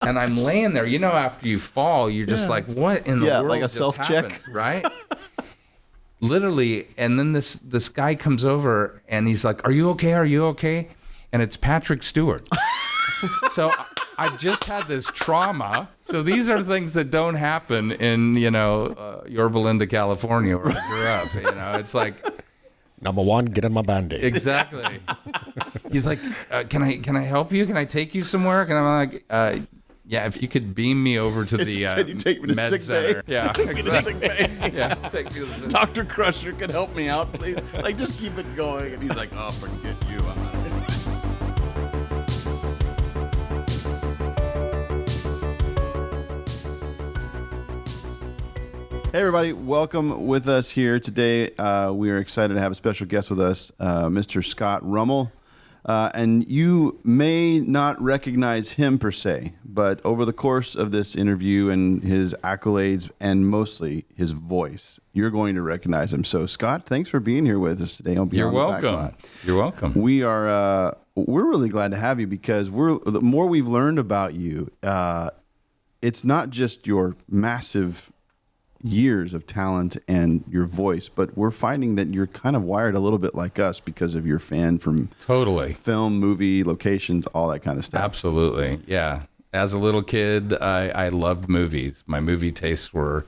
And I'm laying there. After you fall, you're just like, what in the world like a just self-check. happened, right? Literally. And then this guy comes over and he's like, are you okay? Are you okay? And it's Patrick Stewart. So I've just had this trauma. So these are things that don't happen in, Yorba Linda, California, where I grew up. It's like... Number one, get in my Band-Aid. Exactly. He's like, can I help you? Can I take you somewhere? And I'm like, yeah, if you could beam me over to the Can you take me to med sick center. bay? Yeah, Take me to exactly. sick bay. Yeah, take me to the Dr. Crusher can help me out, please. Like, just keep it going. And he's like, oh, forget you. I'm out of here. Hey, everybody. Welcome with us here today. We are excited to have a special guest with us, Mr. Scott Rummel. And you may not recognize him per se, but over the course of this interview and his accolades and mostly his voice, you're going to recognize him. So, Scott, thanks for being here with us today on Beyond You're the Backlot. welcome. You're welcome. We are we're really glad to have you because the more we've learned about you, it's not just your massive years of talent and your voice, but we're finding that you're kind of wired a little bit like us because of your fan from Totally. film, movie, locations, all that kind of stuff. Absolutely. Yeah. As a little kid, I loved movies. My movie tastes were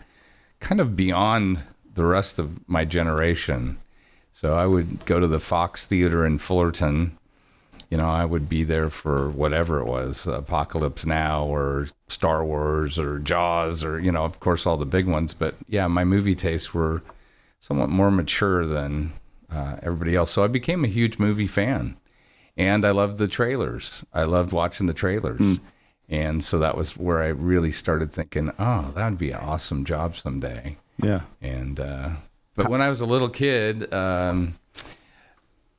kind of beyond the rest of my generation. So I would go to the Fox Theater in Fullerton. I would be there for whatever it was, Apocalypse Now or Star Wars or Jaws or, of course, all the big ones. But yeah, my movie tastes were somewhat more mature than everybody else. So I became a huge movie fan. And I loved the trailers. I loved watching the trailers. And so that was where I really started thinking, oh, that would be an awesome job someday. Yeah. And but when I was a little kid,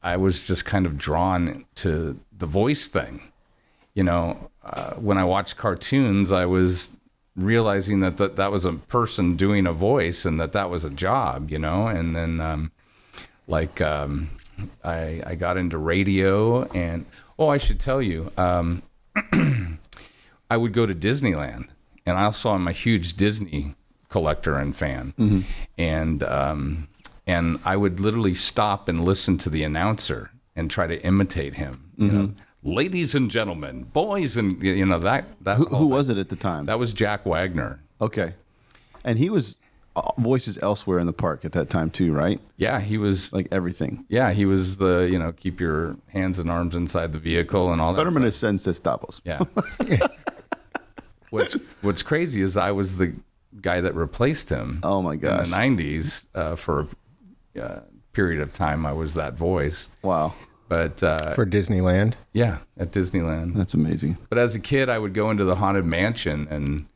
I was just kind of drawn to the voice thing. When I watched cartoons, I was realizing that was a person doing a voice and that was a job, And then I got into radio and, I should tell you, I would go to Disneyland, and I also am a huge Disney collector and fan. Mm-hmm. And I would literally stop and listen to the announcer and try to imitate him. Mm-hmm. Ladies and gentlemen, boys, and that. Who was it at the time? That was Jack Wagner. Okay. And he was voices elsewhere in the park at that time too, right? Yeah, he was like everything. Yeah, he was the keep your hands and arms inside the vehicle and all that. Permanentes estamos. Yeah. What's crazy is I was the guy that replaced him. Oh my gosh! In the '90s, for a period of time, I was that voice. Wow! But for Disneyland, yeah, at Disneyland, that's amazing. But as a kid, I would go into the Haunted Mansion, and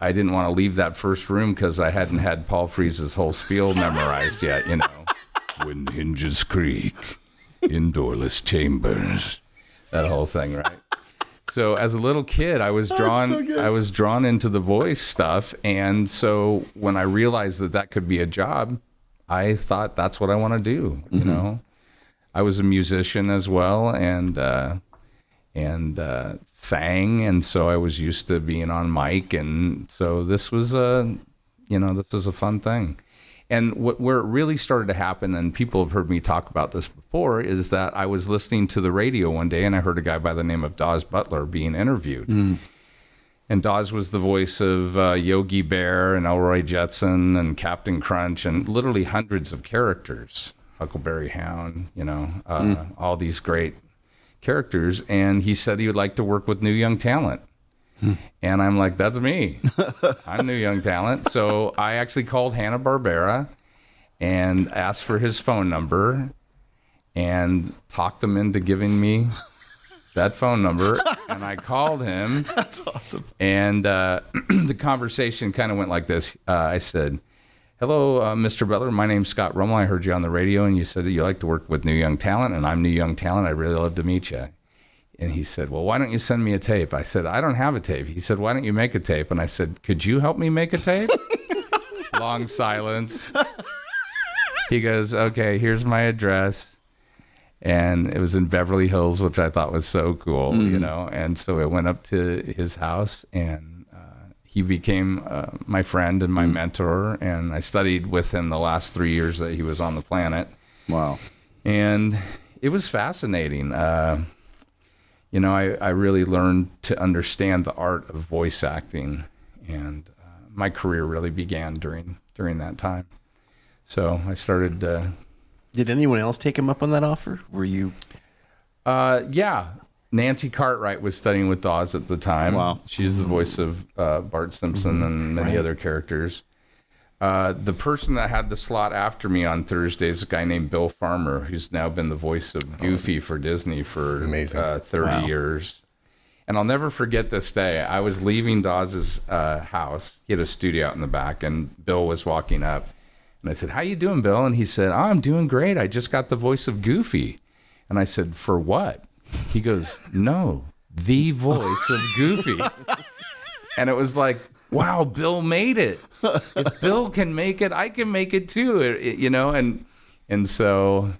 I didn't want to leave that first room because I hadn't had Paul Frees's whole spiel memorized yet. When hinges creak in doorless chambers, that whole thing, right? So as a little kid, I was drawn into the voice stuff. And so when I realized that could be a job, I thought that's what I want to do. Mm-hmm. I was a musician as well and sang. And so I was used to being on mic. And so this was a fun thing. And where it really started to happen, and people have heard me talk about this before, is that I was listening to the radio one day and I heard a guy by the name of Dawes Butler being interviewed. Mm. And Dawes was the voice of Yogi Bear and Elroy Jetson and Captain Crunch and literally hundreds of characters, Huckleberry Hound, all these great characters. And he said he would like to work with new young talent. And I'm like, that's me. I'm new young talent. So I actually called Hanna-Barbera and asked for his phone number and talked them into giving me that phone number. And I called him. That's awesome. And the conversation kind of went like this. I said, hello, Mr. Butler. My name's Scott Rummel. I heard you on the radio and you said that you like to work with new young talent. And I'm new young talent. I'd really love to meet you. And he said, well, why don't you send me a tape? I said, I don't have a tape. He said, why don't you make a tape? And I said, could you help me make a tape? Long silence. He goes, okay, here's my address. and it was in Beverly Hills, which I thought was so cool, you know. And so I went up to his house, and he became my friend and my mentor, and I studied with him the last 3 years that he was on the planet. Wow. And it was fascinating. You know, I really learned to understand the art of voice acting, and my career really began during that time. So I started. Did anyone else take him up on that offer? Were you? Yeah, Nancy Cartwright was studying with Dawes at the time. Wow. She's the voice of Bart Simpson and many other characters. The person that had the slot after me on Thursday is a guy named Bill Farmer, who's now been the voice of Goofy for Disney for Amazing. 30 years. And I'll never forget this day. I was leaving Dawes's house. He had a studio out in the back, and Bill was walking up. And I said, "How you doing, Bill?" And he said, "Oh, I'm doing great. I just got the voice of Goofy." And I said, "For what?" He goes, "No, the voice of Goofy." And it was like, wow, Bill made it. If Bill can make it, I can make it too. You know, and so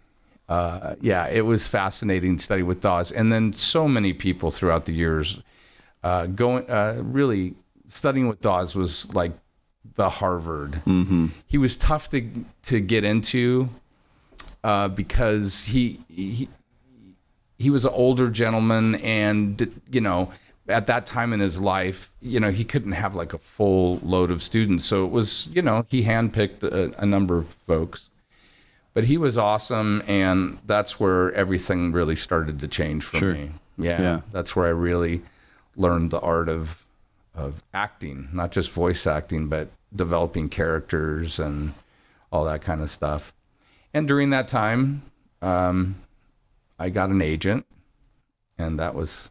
yeah, it was fascinating to study with Dawes, and then so many people throughout the years really studying with Dawes was like the Harvard. Mm-hmm. He was tough to get into because he was an older gentleman, and you know, at that time in his life, you know, he couldn't have like a full load of students. So it was, you know, he handpicked a number of folks, but he was awesome. And that's where everything really started to change for me. Yeah. That's where I really learned the art of acting, not just voice acting, but developing characters and all that kind of stuff. And during that time, I got an agent, and that was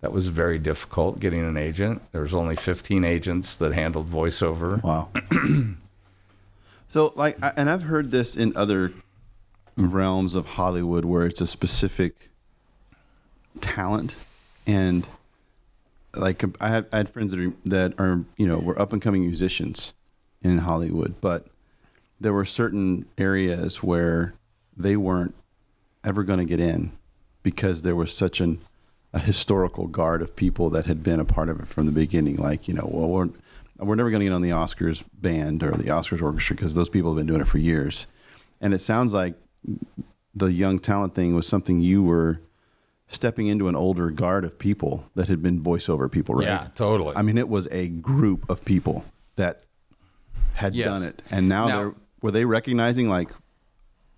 very difficult, getting an agent. There was only 15 agents that handled voiceover. Wow. So, like, and I've heard this in other realms of Hollywood where it's a specific talent, and like I had friends that are you know, were up and coming musicians in Hollywood, but there were certain areas where they weren't ever going to get in because there was such a historical guard of people that had been a part of it from the beginning. Like, you know, well, we're never going to get on the Oscars band or the Oscars orchestra because those people have been doing it for years. And it sounds like the young talent thing was something you were stepping into an older guard of people that had been voiceover people, right? Yeah, totally. I mean, it was a group of people that had done it. And now were they recognizing, like,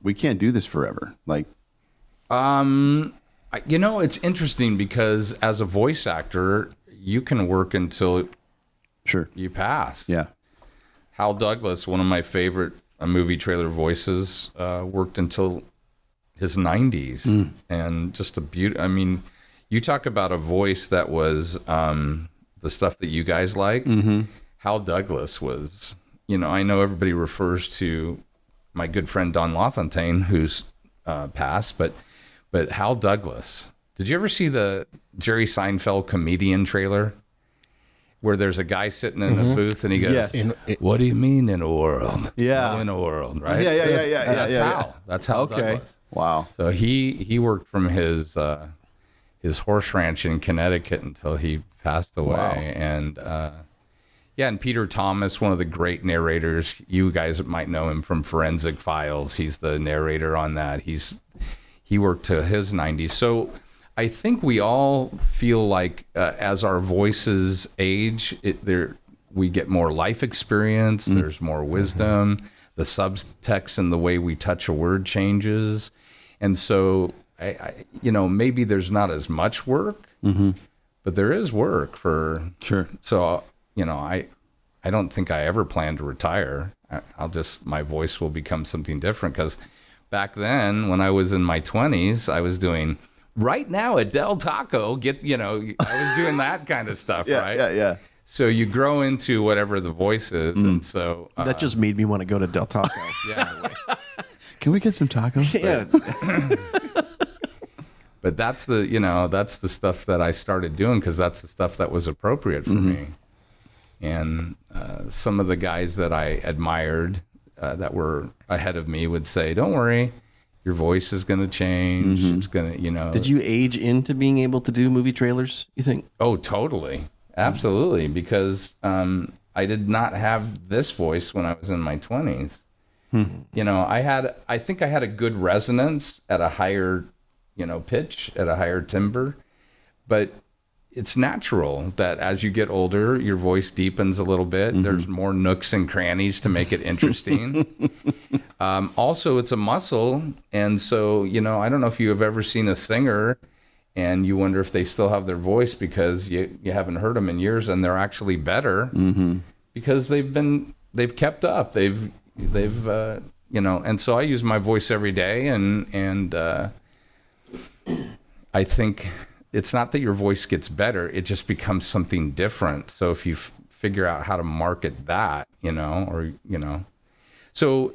we can't do this forever? Like, you know, it's interesting because as a voice actor, you can work until you pass. Yeah. Hal Douglas, one of my favorite movie trailer voices, worked until his 90s. And just a beauty. I mean, you talk about a voice that was the stuff that you guys like. Mm-hmm. Hal Douglas was, you know, I know everybody refers to my good friend Don LaFontaine, who's passed, but Hal Douglas. Did you ever see the Jerry Seinfeld comedian trailer where there's a guy sitting in a booth and he goes, "What do you mean in a world?" Yeah. Oh, in a world, right? Yeah. That's Hal Douglas. Wow. So he worked from his horse ranch in Connecticut until he passed away. Wow. And and Peter Thomas, one of the great narrators. You guys might know him from Forensic Files. He's the narrator on that. He worked to his 90s. So I think we all feel like as our voices age, we get more life experience. There's more wisdom. The subtext and the way we touch a word changes. And so, I you know, maybe there's not as much work, but there is work for... Sure. So, you know, I don't think I ever plan to retire. My voice will become something different because back then, when I was in my 20s, I was doing right now at Del Taco. I was doing that kind of stuff, right? Yeah. So you grow into whatever the voice is, and so That just made me want to go to Del Taco. yeah. Can we get some tacos? Yeah. But that's the stuff that I started doing because that's the stuff that was appropriate for me. And some of the guys that I admired that were ahead of me would say, "Don't worry, Your voice is going to change. It's going to, you know. Did you age into being able to do movie trailers, you think? Oh, totally. Absolutely. Because I did not have this voice when I was in my 20s. You know, I think I had a good resonance at a higher, you know, pitch, at a higher timbre. But it's natural that as you get older, your voice deepens a little bit. There's more nooks and crannies to make it interesting. Also, it's a muscle. And so, you know, I don't know if you have ever seen a singer and you wonder if they still have their voice because you haven't heard them in years, and they're actually better because they've kept up. They've you know, and so I use my voice every day, and I think it's not that your voice gets better, it just becomes something different. So if you figure out how to market that, you know, or, you know, so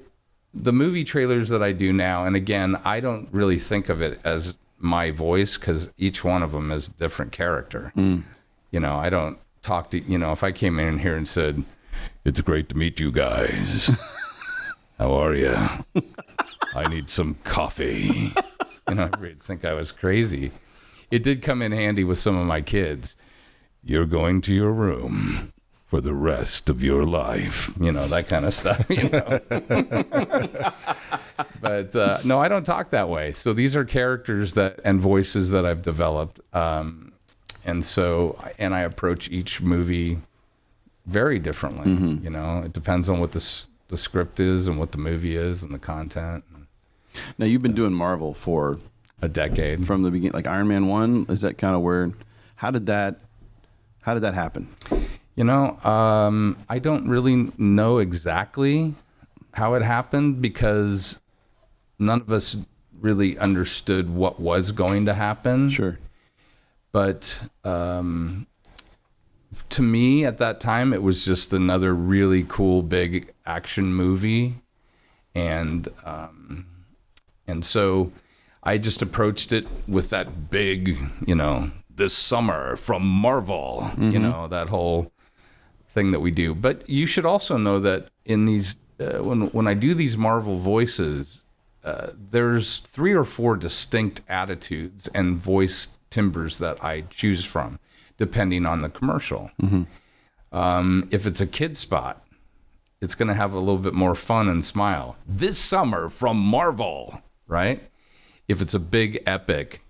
the movie trailers that I do now, and again, I don't really think of it as my voice because each one of them is a different character. You know, I don't talk to, you know, if I came in here and said, "It's great to meet you guys. How are you? I need some coffee." You know, I'd think I was crazy. It did come in handy with some of my kids. "You're going to your room for the rest of your life." You know, that kind of stuff, you know. But no, I don't talk that way. So these are characters and voices that I've developed. And I approach each movie very differently. You know, it depends on what the script is and what the movie is and the content. Now, you've been doing Marvel for A decade. from the beginning, like Iron Man 1. Is that kind of where? How did that happen? You know, I don't really know exactly how it happened because none of us really understood what was going to happen. Sure. But to me at that time, it was just another really cool, big action movie. And so I just approached it with that big, you know, "this summer from Marvel," you know, that whole thing that we do. But you should also know that in these, when I do these Marvel voices, there's 3 or 4 distinct attitudes and voice timbres that I choose from, depending on the commercial. If it's a kid spot, it's going to have a little bit more fun and smile. "This summer from Marvel," right? If it's a big epic,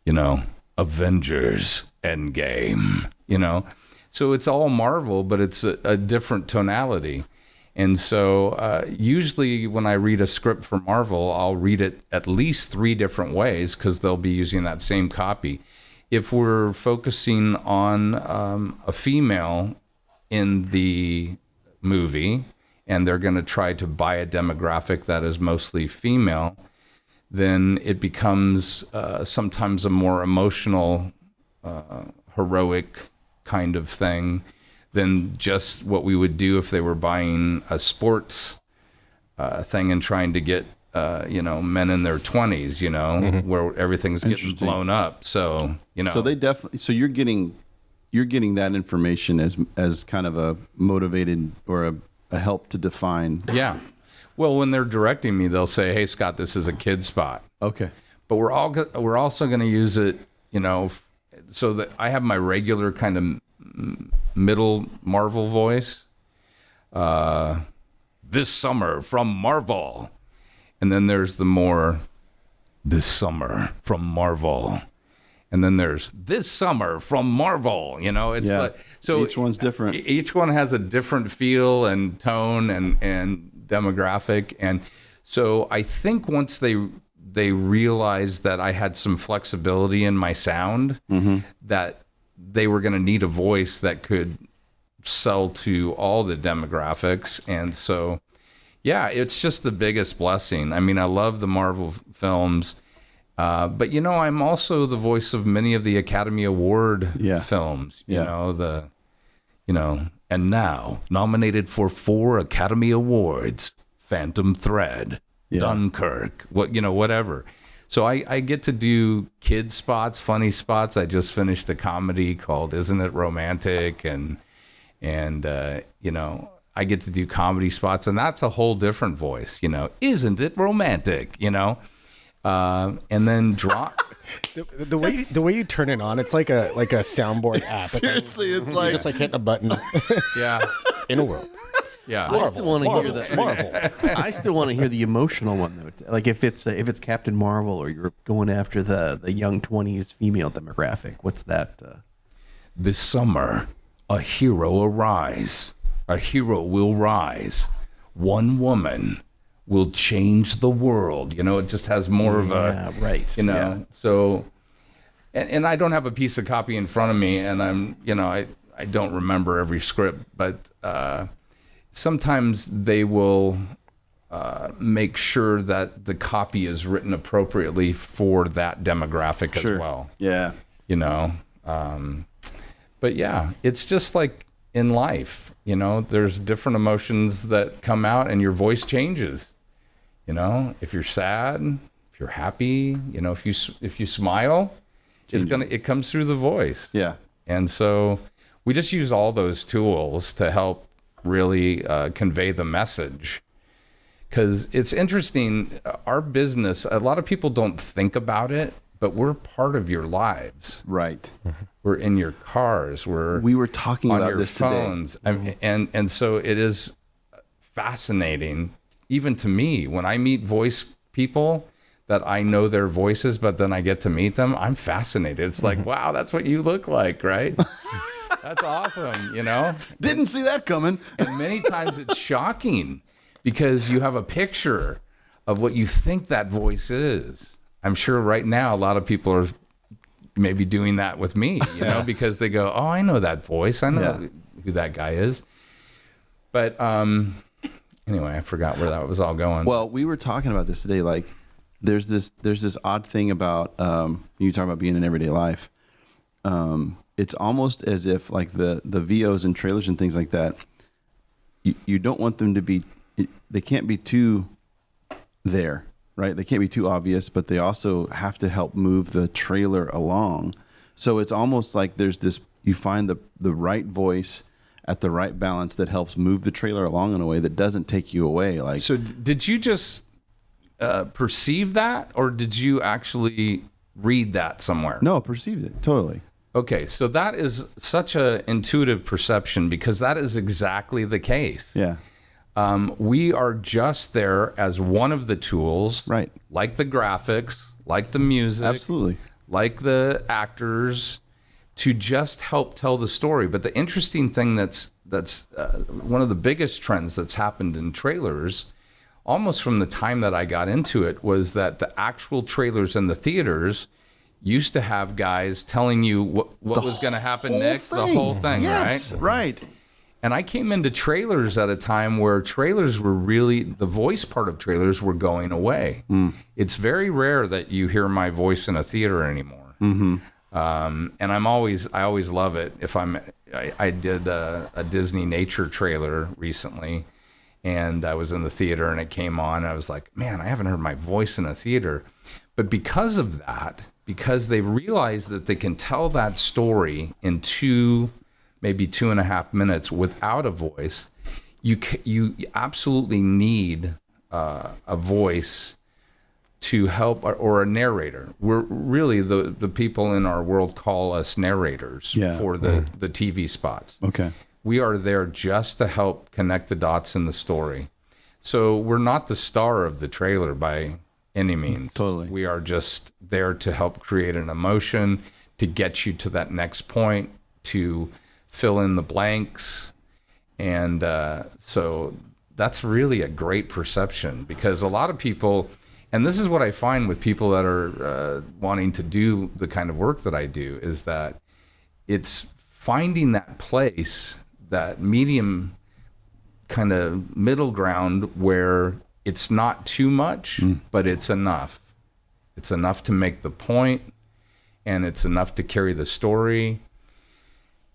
you know, Avengers Endgame, you know. So it's all Marvel, but it's a different tonality. And so usually when I read a script for Marvel, I'll read it at least 3 different ways because they'll be using that same copy. If we're focusing on a female in the movie and they're going to try to buy a demographic that is mostly female, then it becomes sometimes a more emotional, heroic kind of thing than just what we would do if they were buying a sports thing and trying to get, you know, men in their 20s, you know, where everything's getting blown up. So, you know. So they definitely. So you're getting that information as kind of a motivated or a help to define. Yeah. Well, when they're directing me, they'll say, "Hey, Scott, this is a kid spot." Okay. But we're also going to use it, you know, so that I have my regular kind of middle Marvel voice. "This summer from Marvel," and then there's the more "this summer from Marvel," and then there's "this summer from Marvel." You know, it's Yeah. like, so Each one's different. Each one has a different feel and tone and demographic, and so I think once they realized that I had some flexibility in my sound, that they were going to need a voice that could sell to all the demographics. And so, yeah, it's just the biggest blessing. I mean, I love the Marvel films, but you know, I'm also the voice of many of the Academy Award films. You know, and now nominated for 4 Academy Awards: Phantom Thread, Dunkirk, whatever. So I get to do kid spots, funny spots. I just finished a comedy called "Isn't It Romantic?" and you know, I get to do comedy spots, and that's a whole different voice. You know, "Isn't it romantic?" You know, and then drop. The way you turn it on, it's like a soundboard app. Seriously, it's It's like just like hitting a button Yeah, in a world. yeah. I still want to hear Marvel, that. Marvel. I still want to hear the emotional one though. Like if it's Captain Marvel or you're going after the young 20s female demographic. What's that? This summer, a hero arise. A hero will rise. One woman will change the world. You know, it just has more of a, right. you know, Yeah. so, and I don't have a piece of copy in front of me, and I'm, you know, I don't remember every script, but sometimes they will make sure that the copy is written appropriately for that demographic Sure. as well, yeah. you know. But yeah, it's just like in life, you know, there's different emotions that come out and your voice changes. You know, if you're sad, if you're happy, you know, if you smile, it comes through the voice. Yeah. And so we just use all those tools to help really convey the message. Because it's interesting, our business, a lot of people don't think about it, but we're part of your lives. Right. We're in your cars. We were talking on about your this phones. today. And so it is fascinating, even to me, when I meet voice people that I know their voices, but then I get to meet them, I'm fascinated. It's like, wow, that's what you look like, right? That's awesome, you know? Didn't see that coming. And many times it's shocking because you have a picture of what you think that voice is. I'm sure right now a lot of people are maybe doing that with me, you know, because they go, oh, I know that voice. I know who that guy is. But anyway, I forgot where that was all going. Well, we were talking about this today. Like, there's this odd thing about you talking about being in everyday life. It's almost as if like the VOs and trailers and things like that. You don't want them to be. They can't be too there, right? They can't be too obvious, but they also have to help move the trailer along. So it's almost like there's this. You find the right voice at the right balance that helps move the trailer along in a way that doesn't take you away. Like, so did you just perceive that, or did you actually read that somewhere? no, perceived it totally. Okay, so that is such a intuitive perception because that is exactly the case. Yeah. We are just there as one of the tools, Right. like the graphics, like the music, Absolutely. like the actors, to just help tell the story. But the interesting thing that's one of the biggest trends that's happened in trailers, almost from the time that I got into it, was that the actual trailers in the theaters used to have guys telling you what was going to happen next, the whole thing, yes, right? And I came into trailers at a time where trailers were really, the voice part of trailers were going away. It's very rare that you hear my voice in a theater anymore. And I always love it. I did a Disney nature trailer recently, and I was in the theater and it came on. I was like, man, I haven't heard my voice in a theater. But because of that, because they realized that they can tell that story in maybe 2.5 minutes without a voice, you absolutely need a voice to help, or a narrator. We're really, the people in our world call us narrators for the TV spots. Okay. We are there just to help connect the dots in the story. So we're not the star of the trailer by any means. Totally. We are just there to help create an emotion, to get you to that next point, to fill in the blanks. And so that's really a great perception, because a lot of people, and this is what I find with people that are wanting to do the kind of work that I do, is that it's finding that place, that medium kind of middle ground where it's not too much, but it's enough. It's enough to make the point, and it's enough to carry the story.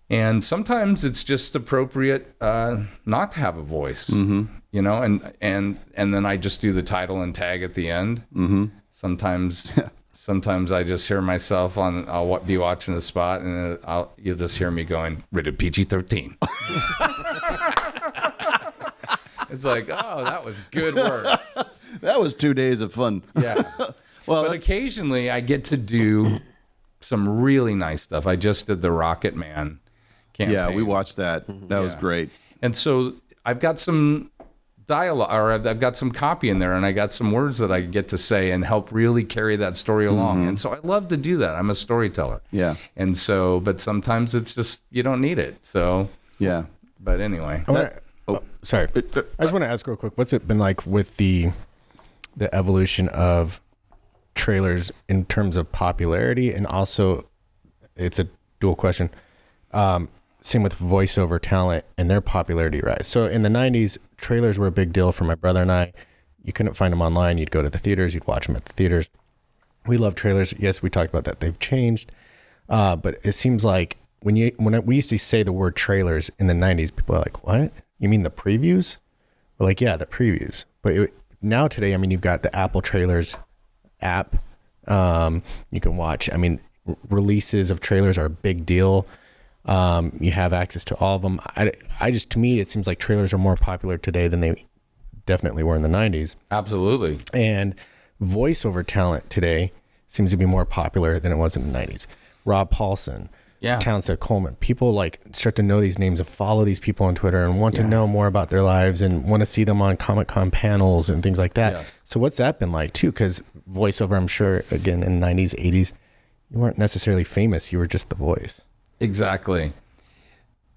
And sometimes it's just appropriate not to have a voice, you know, and then I just do the title and tag at the end. Sometimes I just hear myself I'll be watching the spot, and you'll just hear me going, rated PG-13. It's like, oh, that was good work. That was 2 days of fun. Yeah. Well, but occasionally I get to do some really nice stuff. I just did the Rocket Man campaign. yeah, we watched that. That was Yeah. great. And so I've got some dialogue, or I've got some copy in there, and I got some words that I get to say and help really carry that story along. And so I love to do that. I'm a storyteller. Yeah. And so, but sometimes it's just, you don't need it. So, Yeah. but anyway. Sorry. I just want to ask real quick, what's it been like with the evolution of trailers in terms of popularity, and also it's a dual question. Same with voiceover talent and their popularity rise. So in the 90s, trailers were a big deal for my brother and I. You couldn't find them online. You'd go to the theaters. You'd watch them at the theaters. We love trailers. Yes, we talked about that. They've changed. But it seems like when we used to say the word trailers in the 90s, people are like, what? You mean the previews? We're like, yeah, the previews. But now today, I mean, you've got the Apple Trailers app. You can watch. I mean, releases of trailers are a big deal. You have access to all of them. I just, to me, it seems like trailers are more popular today than they definitely were in the 90s. Absolutely. And voiceover talent today seems to be more popular than it was in the 90s. Rob Paulson, Yeah. Townsend Coleman. People like start to know these names and follow these people on Twitter and want to know more about their lives and want to see them on Comic-Con panels and things like that. Yeah. So what's that been like too? Because voiceover, I'm sure, again, in the 90s, 80s, you weren't necessarily famous. You were just the voice. Exactly.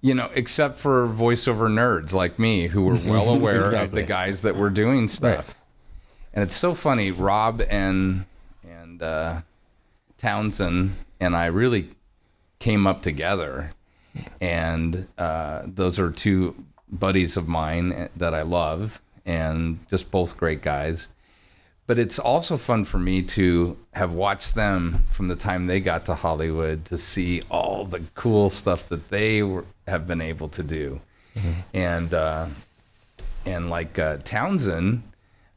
You know, except for voiceover nerds like me who were well aware of Exactly. the guys that were doing stuff. And it's so funny, Rob and Townsend and I really came up together. And those are two buddies of mine that I love, and just both great guys. But it's also fun for me to have watched them from the time they got to Hollywood to see all the cool stuff that they have been able to do. And like Townsend,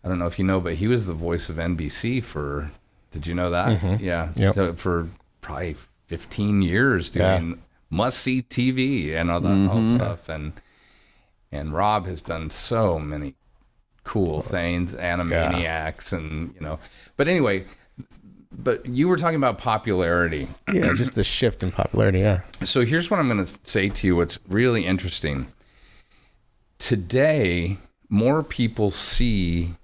I don't know if you know, but he was the voice of NBC for, did you know that? Yeah. Yep. So for probably 15 years doing must-see TV and all that whole stuff. And Rob has done so many cool things, Animaniacs, and but anyway, but you were talking about popularity. Yeah, just the shift in popularity. Yeah. So here's what I'm going to say to you. What's really interesting today, more people see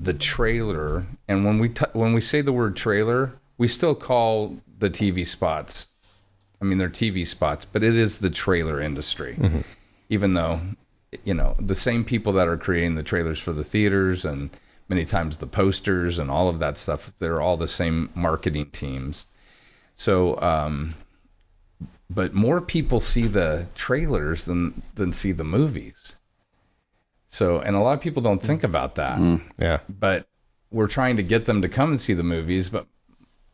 the trailer, and when we say the word trailer, we still call the TV spots. I mean, they're TV spots, but it is the trailer industry, even though the same people that are creating the trailers for the theaters and many times the posters and all of that stuff, they're all the same marketing teams. So, but more people see the trailers than see the movies. So, and a lot of people don't think about that. Yeah. But we're trying to get them to come and see the movies. But,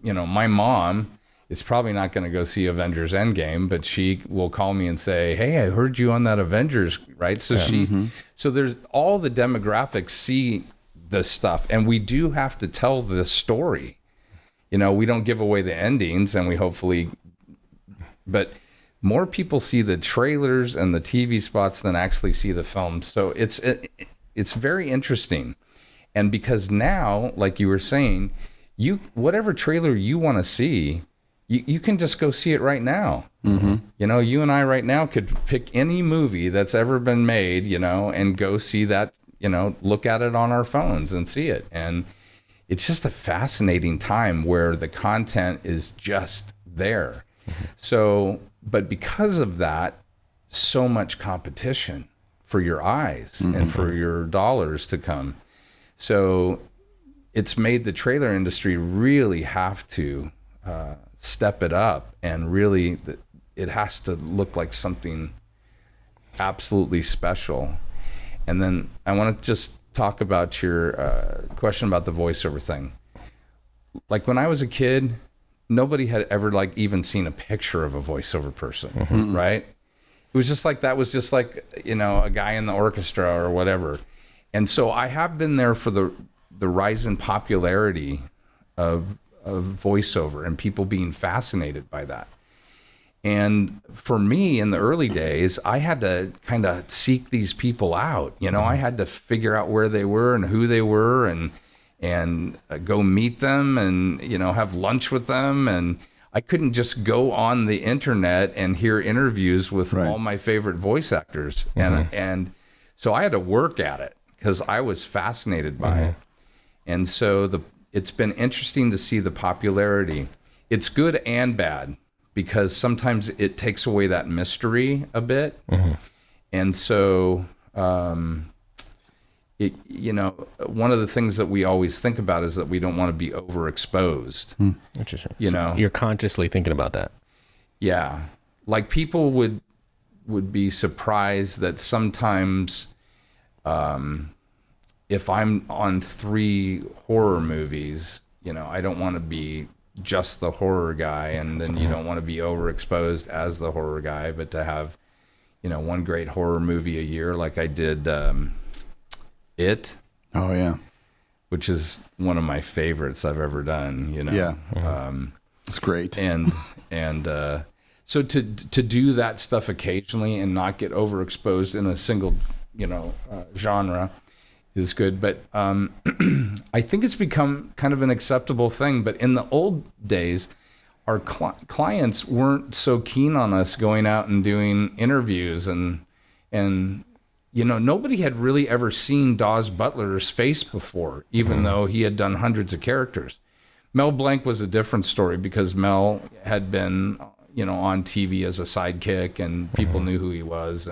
my mom is probably not going to go see Avengers Endgame, but she will call me and say, hey, I heard you on that Avengers, right? So so there's all the demographics see this stuff, and we do have to tell this story. We don't give away the endings, and we hopefully, but more people see the trailers and the TV spots than actually see the film. So it's very interesting. And because now, like you were saying, whatever trailer you want to see, you can just go see it right now. You and I right now could pick any movie that's ever been made, and go see that, look at it on our phones and see it. And it's just a fascinating time where the content is just there. So, but because of that, so much competition for your eyes and for your dollars to come. So it's made the trailer industry really have to step it up, and really it has to look like something absolutely special. And then I want to just talk about your question about the voiceover thing. Like when I was a kid, nobody had ever even seen a picture of a voiceover person, right? It was just like, that was just like, a guy in the orchestra or whatever. And so I have been there for the rise in popularity of voiceover and people being fascinated by that. And for me in the early days, I had to kind of seek these people out. I had to figure out where they were and who they were, and and go meet them and, have lunch with them. And I couldn't just go on the internet and hear interviews with Right. all my favorite voice actors. And so I had to work at it because I was fascinated by it. And so it's been interesting to see the popularity. It's good and bad because sometimes it takes away that mystery a bit. And so, one of the things that we always think about is that we don't want to be overexposed. Interesting. You know? You're consciously thinking about that. Yeah. Like people would be surprised that sometimes, if I'm on 3 horror movies, I don't want to be just the horror guy, and then you don't want to be overexposed as the horror guy, but to have, one great horror movie a year, like I did, It, Oh yeah. which is one of my favorites I've ever done, Yeah. It's great. and so to do that stuff occasionally and not get overexposed in a single genre is good. But I think it's become kind of an acceptable thing. But in the old days, our clients weren't so keen on us going out and doing interviews, and nobody had really ever seen Dawes Butler's face before, even though he had done hundreds of characters. Mel Blanc was a different story because Mel had been, on TV as a sidekick, and people knew who he was.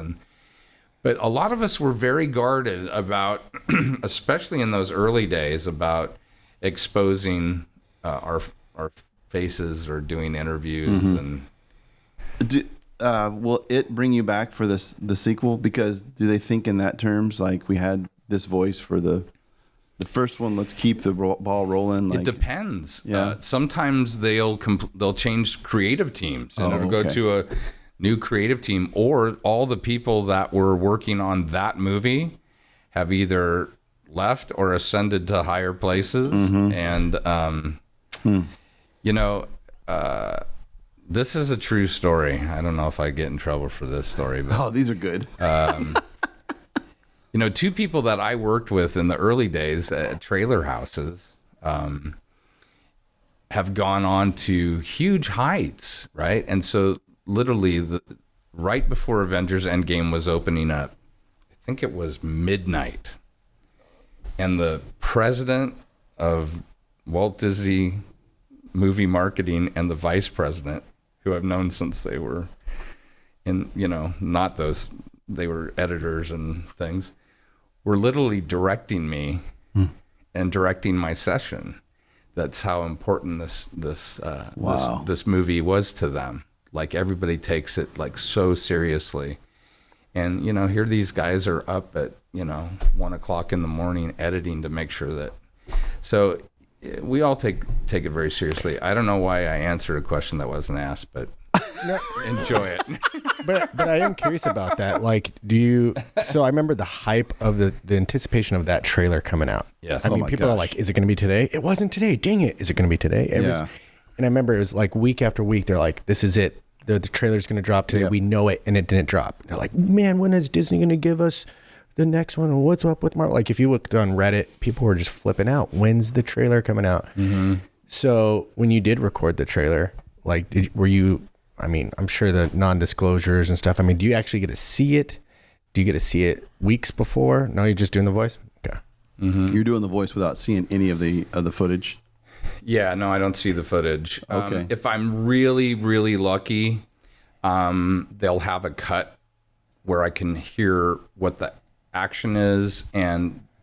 But a lot of us were very guarded about, especially in those early days, about exposing our faces or doing interviews. And Will it bring you back for the sequel? Because do they think in that terms? Like, we had this voice for the first one. Let's keep the ball rolling. Like, it depends. Yeah. Sometimes they'll change creative teams and it'll go okay. to a new creative team, or all the people that were working on that movie have either left or ascended to higher places. And this is a true story. I don't know if I get in trouble for this story, but oh, these are good. 2 people that I worked with in the early days at trailer houses have gone on to huge heights, right? And so literally right before Avengers Endgame was opening up, I think it was midnight, and the president of Walt Disney Movie Marketing and the vice president, who I've known since they were they were editors and things, were literally directing me and directing my session. That's how important this movie was to them. Like, everybody takes it like so seriously. And, here these guys are up at, 1:00 in the morning editing to make sure that, so we all take it very seriously. I don't know why I answered a question that wasn't asked, but enjoy it. But I am curious about that. Like, so I remember the hype of the anticipation of that trailer coming out. Yes. I mean, my people are gosh. like, is it going to be today? It wasn't today. Dang it. Is it going to be today? Yeah. And I remember it was like week after week, they're like, this is it. The trailer's going to drop today. Yep. We know it. And it didn't drop. They're like, man, when is Disney going to give us the next one? What's up with Marvel? Like, if you looked on Reddit, people were just flipping out. When's the trailer coming out? So when you did record the trailer, like, I'm sure the non-disclosures and stuff. I mean, do you actually get to see it? Do you get to see it weeks before? No, you're just doing the voice? Okay. You're doing the voice without seeing any of the footage. Yeah, no, I don't see the footage. Okay. If I'm really, really lucky, they'll have a cut where I can hear what the action is,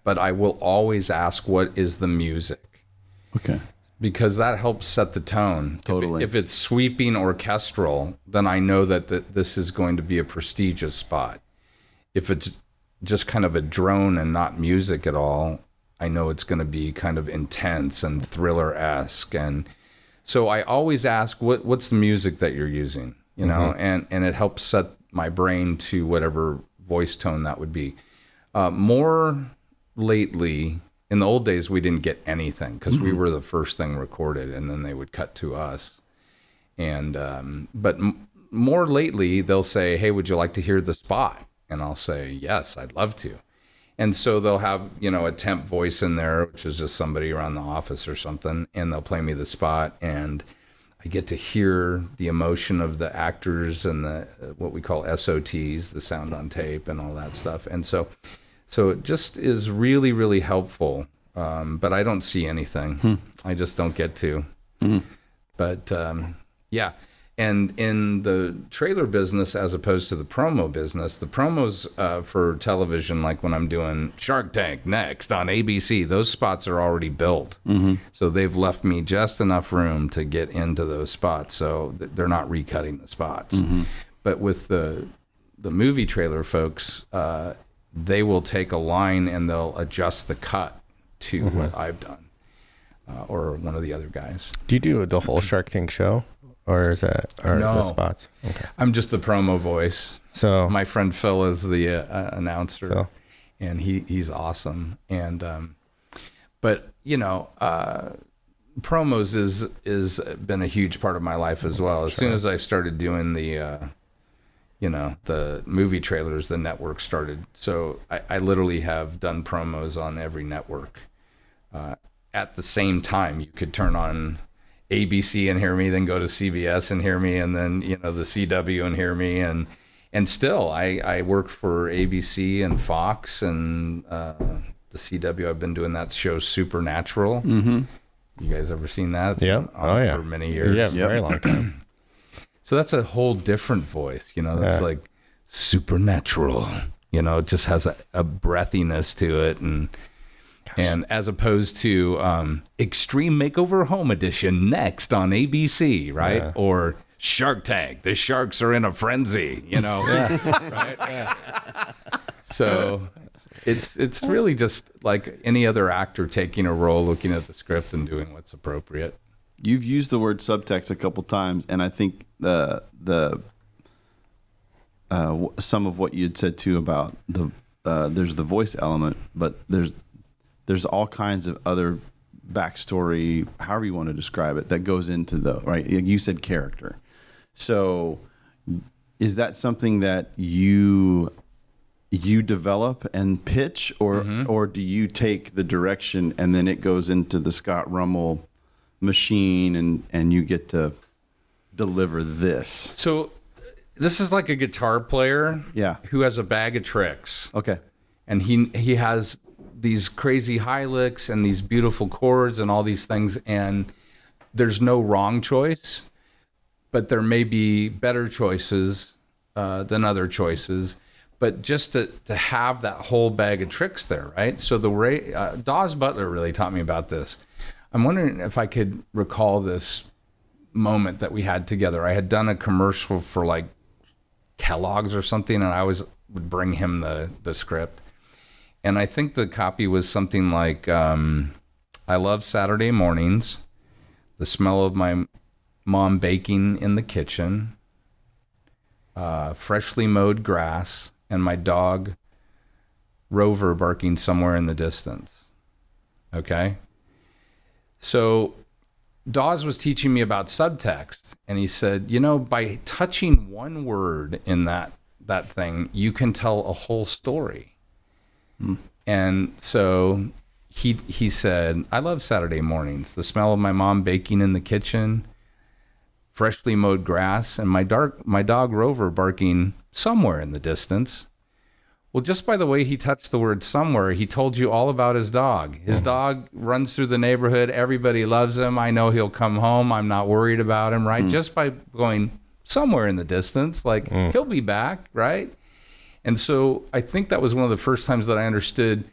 but I will always ask, what is the music? Okay. Because that helps set the tone. Totally. If it's sweeping orchestral, then I know that this is going to be a prestigious spot. If it's just kind of a drone and not music at all, I know it's going to be kind of intense and thriller-esque. And so I always ask, what's the music that you're using? And it helps set my brain to whatever voice tone that would be. More lately, in the old days, we didn't get anything because we were the first thing recorded, and then they would cut to us. And but more lately, they'll say, "Hey, would you like to hear the spot?" And I'll say, "Yes, I'd love to." And so they'll have, a temp voice in there, which is just somebody around the office or something, and they'll play me the spot, and I get to hear the emotion of the actors and the what we call SOTs, the sound on tape, and all that stuff. And so it just is really, really helpful. But I don't see anything. I just don't get to. But yeah. And in the trailer business, as opposed to the promo business, the promos for television, like when I'm doing Shark Tank next on ABC, those spots are already built. So they've left me just enough room to get into those spots. So they're not recutting the spots. But with the movie trailer folks, they will take a line and they'll adjust the cut to what I've done, or one of the other guys. Do you do the whole Shark Tank show? Or is that or No. the spots? Okay. I'm just the promo voice. So My friend Phil is the announcer, Phil. and he's awesome. And but promos is been a huge part of my life as well. As soon as I started doing the movie trailers, the network started. So I literally have done promos on every network. At the same time, you could turn on ABC and hear me, then go to CBS and hear me, and then the CW and hear me, and still I work for ABC and Fox and the CW. I've been doing that show Supernatural. You guys ever seen that? It's Yeah. been on for many years. Yeah, very long time. So that's a whole different voice. That's like supernatural. It just has a breathiness to it, and as opposed to Extreme Makeover Home Edition next on ABC, right? Yeah. Or Shark Tank, the sharks are in a frenzy, right? Yeah. So it's really just like any other actor taking a role, looking at the script and doing what's appropriate. You've used the word subtext a couple times, and I think the some of what you'd said too about there's the voice element, but there's all kinds of other backstory, however you want to describe it, that goes into right. You said character, so is that something that you develop and pitch, or do you take the direction and then it goes into the Scott Rummel machine and you get to deliver this? So this is like a guitar player who has a bag of tricks. Okay. And he has these crazy high licks and these beautiful chords and all these things, and there's no wrong choice, but there may be better choices than other choices. But just to have that whole bag of tricks there, right? So Dawes Butler really taught me about this. I'm wondering if I could recall this moment that we had together. I had done a commercial for like Kellogg's or something, and I would bring him the script. And I think the copy was something like, I love Saturday mornings, the smell of my mom baking in the kitchen, freshly mowed grass, and my dog Rover barking somewhere in the distance. Okay? So Dawes was teaching me about subtext, and he said, by touching one word in that thing, you can tell a whole story. And so he said, I love Saturday mornings, the smell of my mom baking in the kitchen, freshly mowed grass, and my dog Rover barking somewhere in the distance. Well, just by the way he touched the word somewhere, he told you all about his dog. His dog runs through the neighborhood. Everybody loves him. I know he'll come home. I'm not worried about him, right? Just by going somewhere in the distance, like he'll be back, right? And so I think that was one of the first times that I understood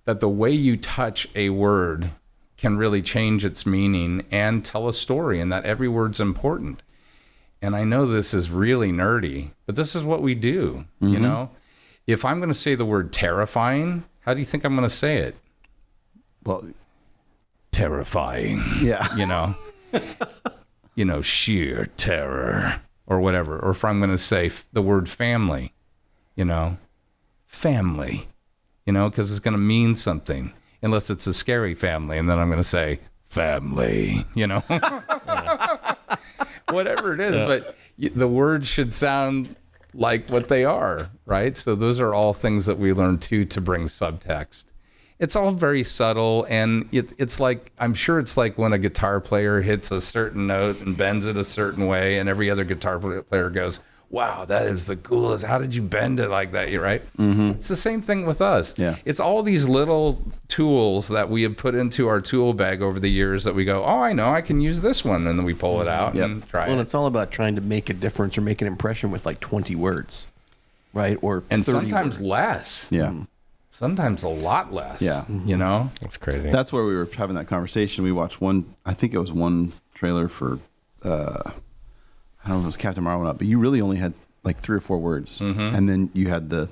that the way you touch a word can really change its meaning and tell a story, and that every word's important. And I know this is really nerdy, but this is what we do, If I'm going to say the word terrifying, how do you think I'm going to say it? Well, terrifying. Yeah. Sheer terror or whatever. Or if I'm going to say the word family, family, because it's going to mean something, unless it's a scary family. And then I'm going to say family, whatever it is. Yeah. But the word should sound like what they are, right? So those are all things that we learn too to bring subtext. It's all very subtle, and it's like, I'm sure it's like when a guitar player hits a certain note and bends it a certain way, and every other guitar player goes, wow, that is the coolest. How did you bend it like that? You're right. Mm-hmm. It's the same thing with us. Yeah. It's all these little tools that we have put into our tool bag over the years that we go, oh, I know, I can use this one. And then we pull it out and try Well, it. it's all about trying to make a difference or make an impression with like 20 words, right? Or And 30 sometimes words. less. Yeah. Sometimes a lot less. Yeah. You know? That's crazy. That's where we were having that conversation. We watched I think it was one trailer for, I don't know if it was Captain Marvel or not, but you really only had like 3 or 4 words. And then you had the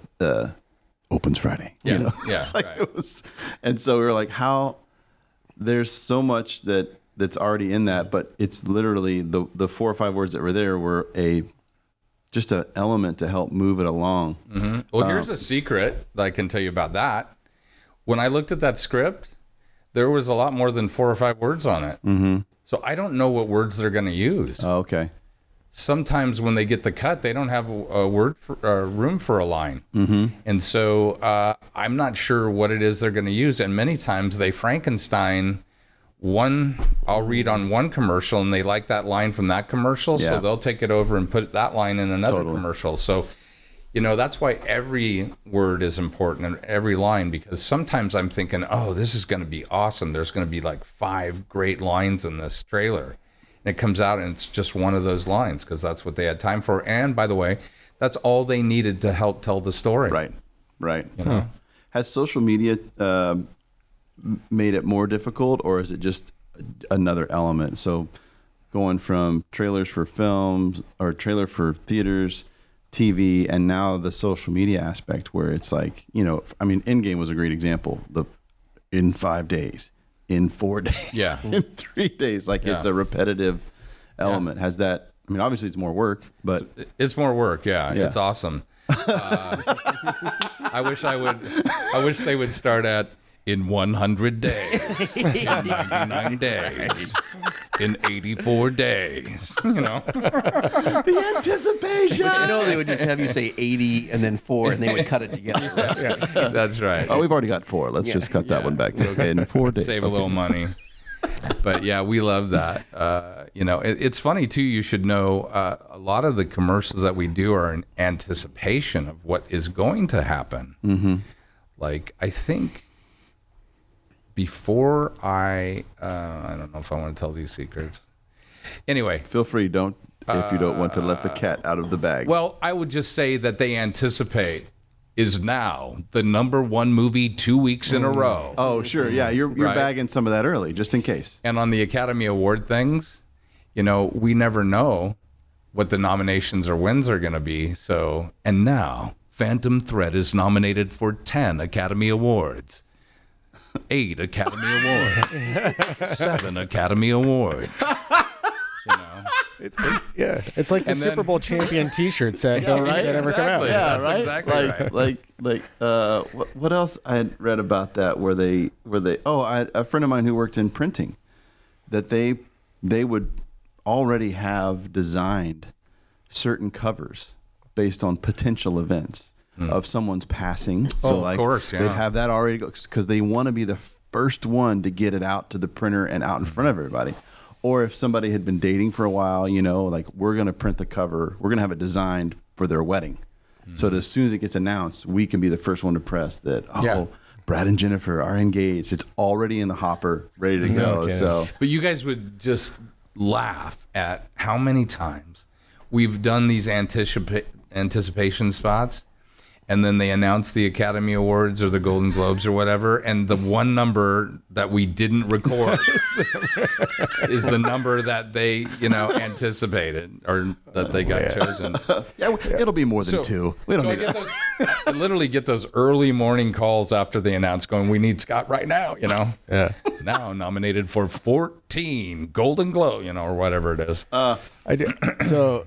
opens Friday. Yeah. You know? Yeah. Like Right. it was, and so we were like, how there's so much that's already in that, but it's literally the 4 or 5 words that were there were just an element to help move it along. Well, here's a secret that I can tell you about that. When I looked at that script, there was a lot more than 4 or 5 words on it. Mm-hmm. So I don't know what words they're going to use. Oh, okay. Sometimes when they get the cut, they don't have a word for, room for a line. Mm-hmm. And so I'm not sure what it is they're going to use. And many times they Frankenstein I'll read on one commercial and they like that line from that commercial. Yeah. So they'll take it over and put that line in another Totally. commercial. So, that's why every word is important and every line, because sometimes I'm thinking, oh, this is going to be awesome. There's going to be like 5 great lines in this trailer. And it comes out and it's just one of those lines because that's what they had time for. And by the way, that's all they needed to help tell the story. Right. You know? Has social media made it more difficult, or is it just another element? So going from trailers for films or trailer for theaters, TV, and now the social media aspect where it's like, Endgame was a great example. In 5 days, in 4 days, Yeah. in 3 days, like it's Yeah. a repetitive element. Has that, obviously it's more work, but It's more work. Yeah. Yeah. It's awesome. I wish they would start at in 100 days, in 99 days, in 84 days, the anticipation. But they would just have you say 80 and then 4 and they would cut it together. That's right. Oh, we've already got 4. Let's just cut that Yeah. one back. Okay, in 4 days. Save a Okay. little money. But yeah, we love that. It's funny too. You should know a lot of the commercials that we do are in anticipation of what is going to happen. Mm-hmm. Like I think before I don't know if I want to tell these secrets. Anyway, Feel free, if you don't want to let the cat out of the bag. well, I would just say that they anticipate is now the #1 movie 2 weeks in a row. Oh, sure. Yeah, you're Right. bagging some of that early, just in case. And on the Academy Award things, we never know what the nominations or wins are going to be. So, and now Phantom Thread is nominated for 10 Academy Awards, 8 Academy Awards, 7 Academy Awards. Yeah, it's like the And then- Super Bowl champion T-shirts that ever come out. Exactly. Yeah, That's right. exactly right. What else I had read about that? A friend of mine who worked in printing, that they would already have designed certain covers based on potential events of someone's passing. Oh, of course, yeah. they'd have that already because they want to be the first one to get it out to the printer and out in front of everybody. Or if somebody had been dating for a while, like we're going to print the cover, we're going to have it designed for their wedding. So that as soon as it gets announced, we can be the first one to press that, Yeah. Brad and Jennifer are engaged. It's already in the hopper, ready to go. kidding. So But you guys would just laugh at how many times we've done these anticipation spots, and then they announce the Academy Awards or the Golden Globes or whatever, and the one number that we didn't record is the number that they, anticipated or that they got chosen. yeah, it'll be more than So- 2. We don't So I need get that. I literally get those early morning calls after they announce going, we need Scott right now, Yeah. now nominated for 14 Golden Globe, or whatever it is. I did. So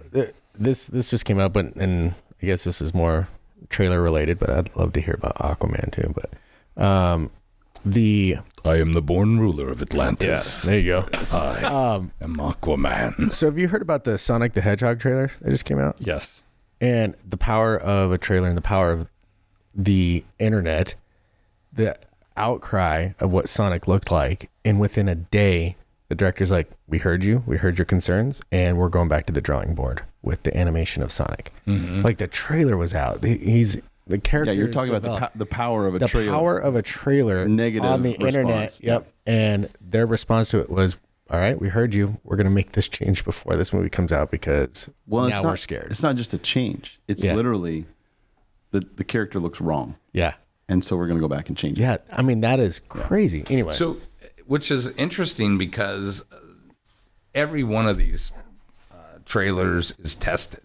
this just came up, and I guess this is more trailer related, but I'd love to hear about Aquaman too. But I am the born ruler of Atlantis. there you go. I am Aquaman. So have you heard about the Sonic the Hedgehog trailer that just came out? Yes. And the power of a trailer and the power of the internet, the outcry of what Sonic looked like, and within a day, the director's like, we heard you, we heard your concerns, and we're going back to the drawing board with the animation of Sonic. Like the trailer was out. He's the character. Yeah, you're talking about the power of a trailer. The power of a trailer Negative on the internet. response. Yep. And their response to it was, all right, we heard you. We're going to make this change before this movie comes out because now we're scared. It's not just a change. It's literally the character looks wrong. Yeah. And so we're going to go back and change it. Yeah. I mean, that is crazy. Anyway. So, which is interesting because every one of these trailers is tested.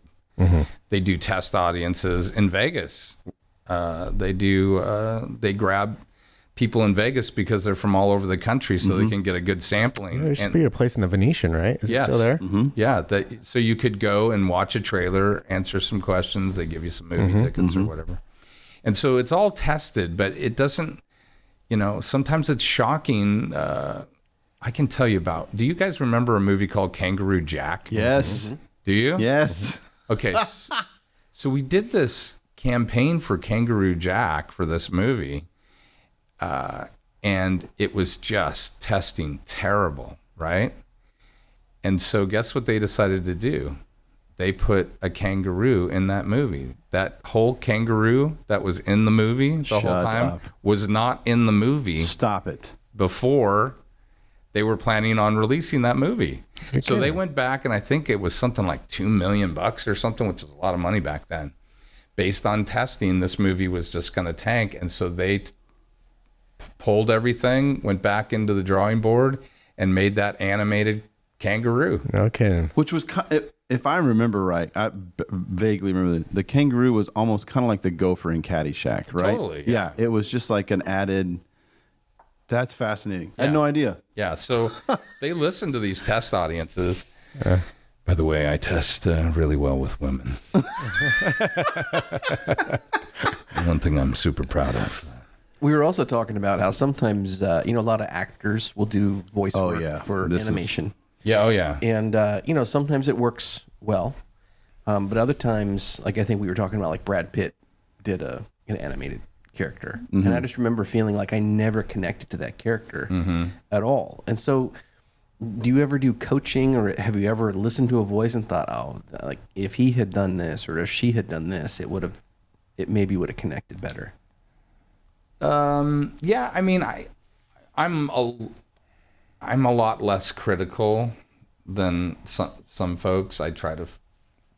They do test audiences in Vegas. They grab people in Vegas because they're from all over the country, so they can get a good sampling. There used to be a place in the Venetian, right? Is it still there? Yeah. So you could go and watch a trailer, answer some questions. They give you some movie tickets or whatever. And so it's all tested, but it doesn't, sometimes it's shocking. I can tell you about, do you guys remember a movie called Kangaroo Jack? Yes. Do you? Yes. Okay. So we did this campaign for Kangaroo Jack for this movie. And it was just testing terrible, right? And so guess what they decided to do? They put a kangaroo in that movie. That whole kangaroo that was in the movie the whole time was not in the movie. Stop it. Before they were planning on releasing that movie. So they went back, and I think it was something like $2 million or something, which was a lot of money back then. Based on testing, this movie was just going to tank. And so they pulled everything, went back into the drawing board, and made that animated kangaroo. Okay. Which was, if I remember right, I vaguely remember the kangaroo was almost kind of like the gopher in Caddyshack, right? Totally. Yeah. It was just like an added. That's fascinating. I had no idea. Yeah, so they listen to these test audiences. By the way, I test really well with women. One thing I'm super proud of. We were also talking about how sometimes, a lot of actors will do voice work for animation. Yeah, oh yeah. And, sometimes it works well. But other times, like I think we were talking about, like Brad Pitt did an animated character. And I just remember feeling like I never connected to that character at all. And so do you ever do coaching, or have you ever listened to a voice and thought, oh, like if he had done this or if she had done this, it maybe would have connected better? Yeah, I mean, I'm a lot less critical than some folks. I try to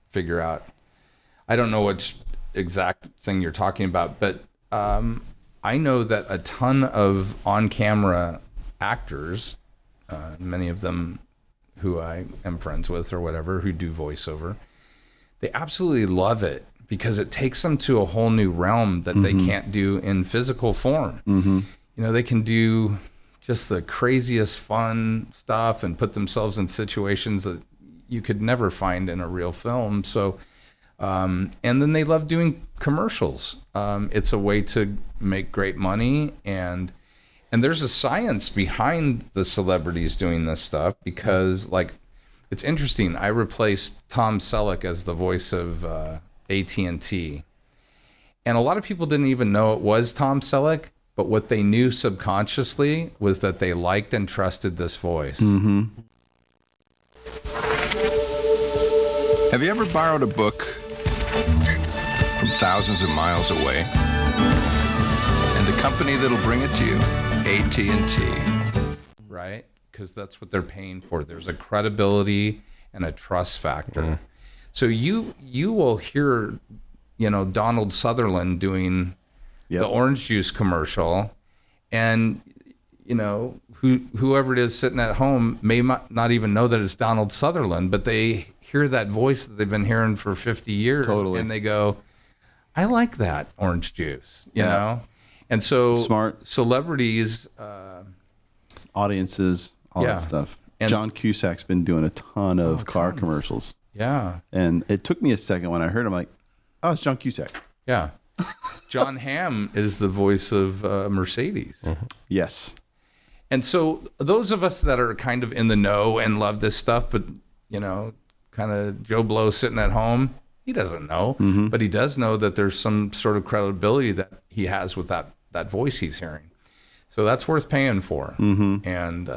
figure out. I don't know which exact thing you're talking about, but I know that a ton of on-camera actors, many of them who I am friends with or whatever, who do voiceover, they absolutely love it because it takes them to a whole new realm that they can't do in physical form. They can do just the craziest fun stuff and put themselves in situations that you could never find in a real film. So, and then they love doing commercials. It's a way to make great money, and there's a science behind the celebrities doing this stuff because, like, it's interesting. I replaced Tom Selleck as the voice of AT&T, and a lot of people didn't even know it was Tom Selleck, but what they knew subconsciously was that they liked and trusted this voice. Have you ever borrowed a book from thousands of miles away? And the company that'll bring it to you, AT&T. Right? Because that's what they're paying for. There's a credibility and a trust factor. So you will hear, Donald Sutherland doing the orange juice commercial, and whoever it is sitting at home may not even know that it's Donald Sutherland, but they hear that voice that they've been hearing for 50 years, and they go, I like that orange juice, you know? And so Smart. Celebrities, Audiences, all that stuff. And John Cusack's been doing a ton of car commercials. Yeah. And it took me a second when I heard him, like, oh, it's John Cusack. Yeah. John Hamm is the voice of Mercedes. Yes. And so those of us that are kind of in the know and love this stuff, but, kind of Joe Blow sitting at home, He doesn't know, but he does know that there's some sort of credibility that he has with that voice he's hearing. So that's worth paying for. And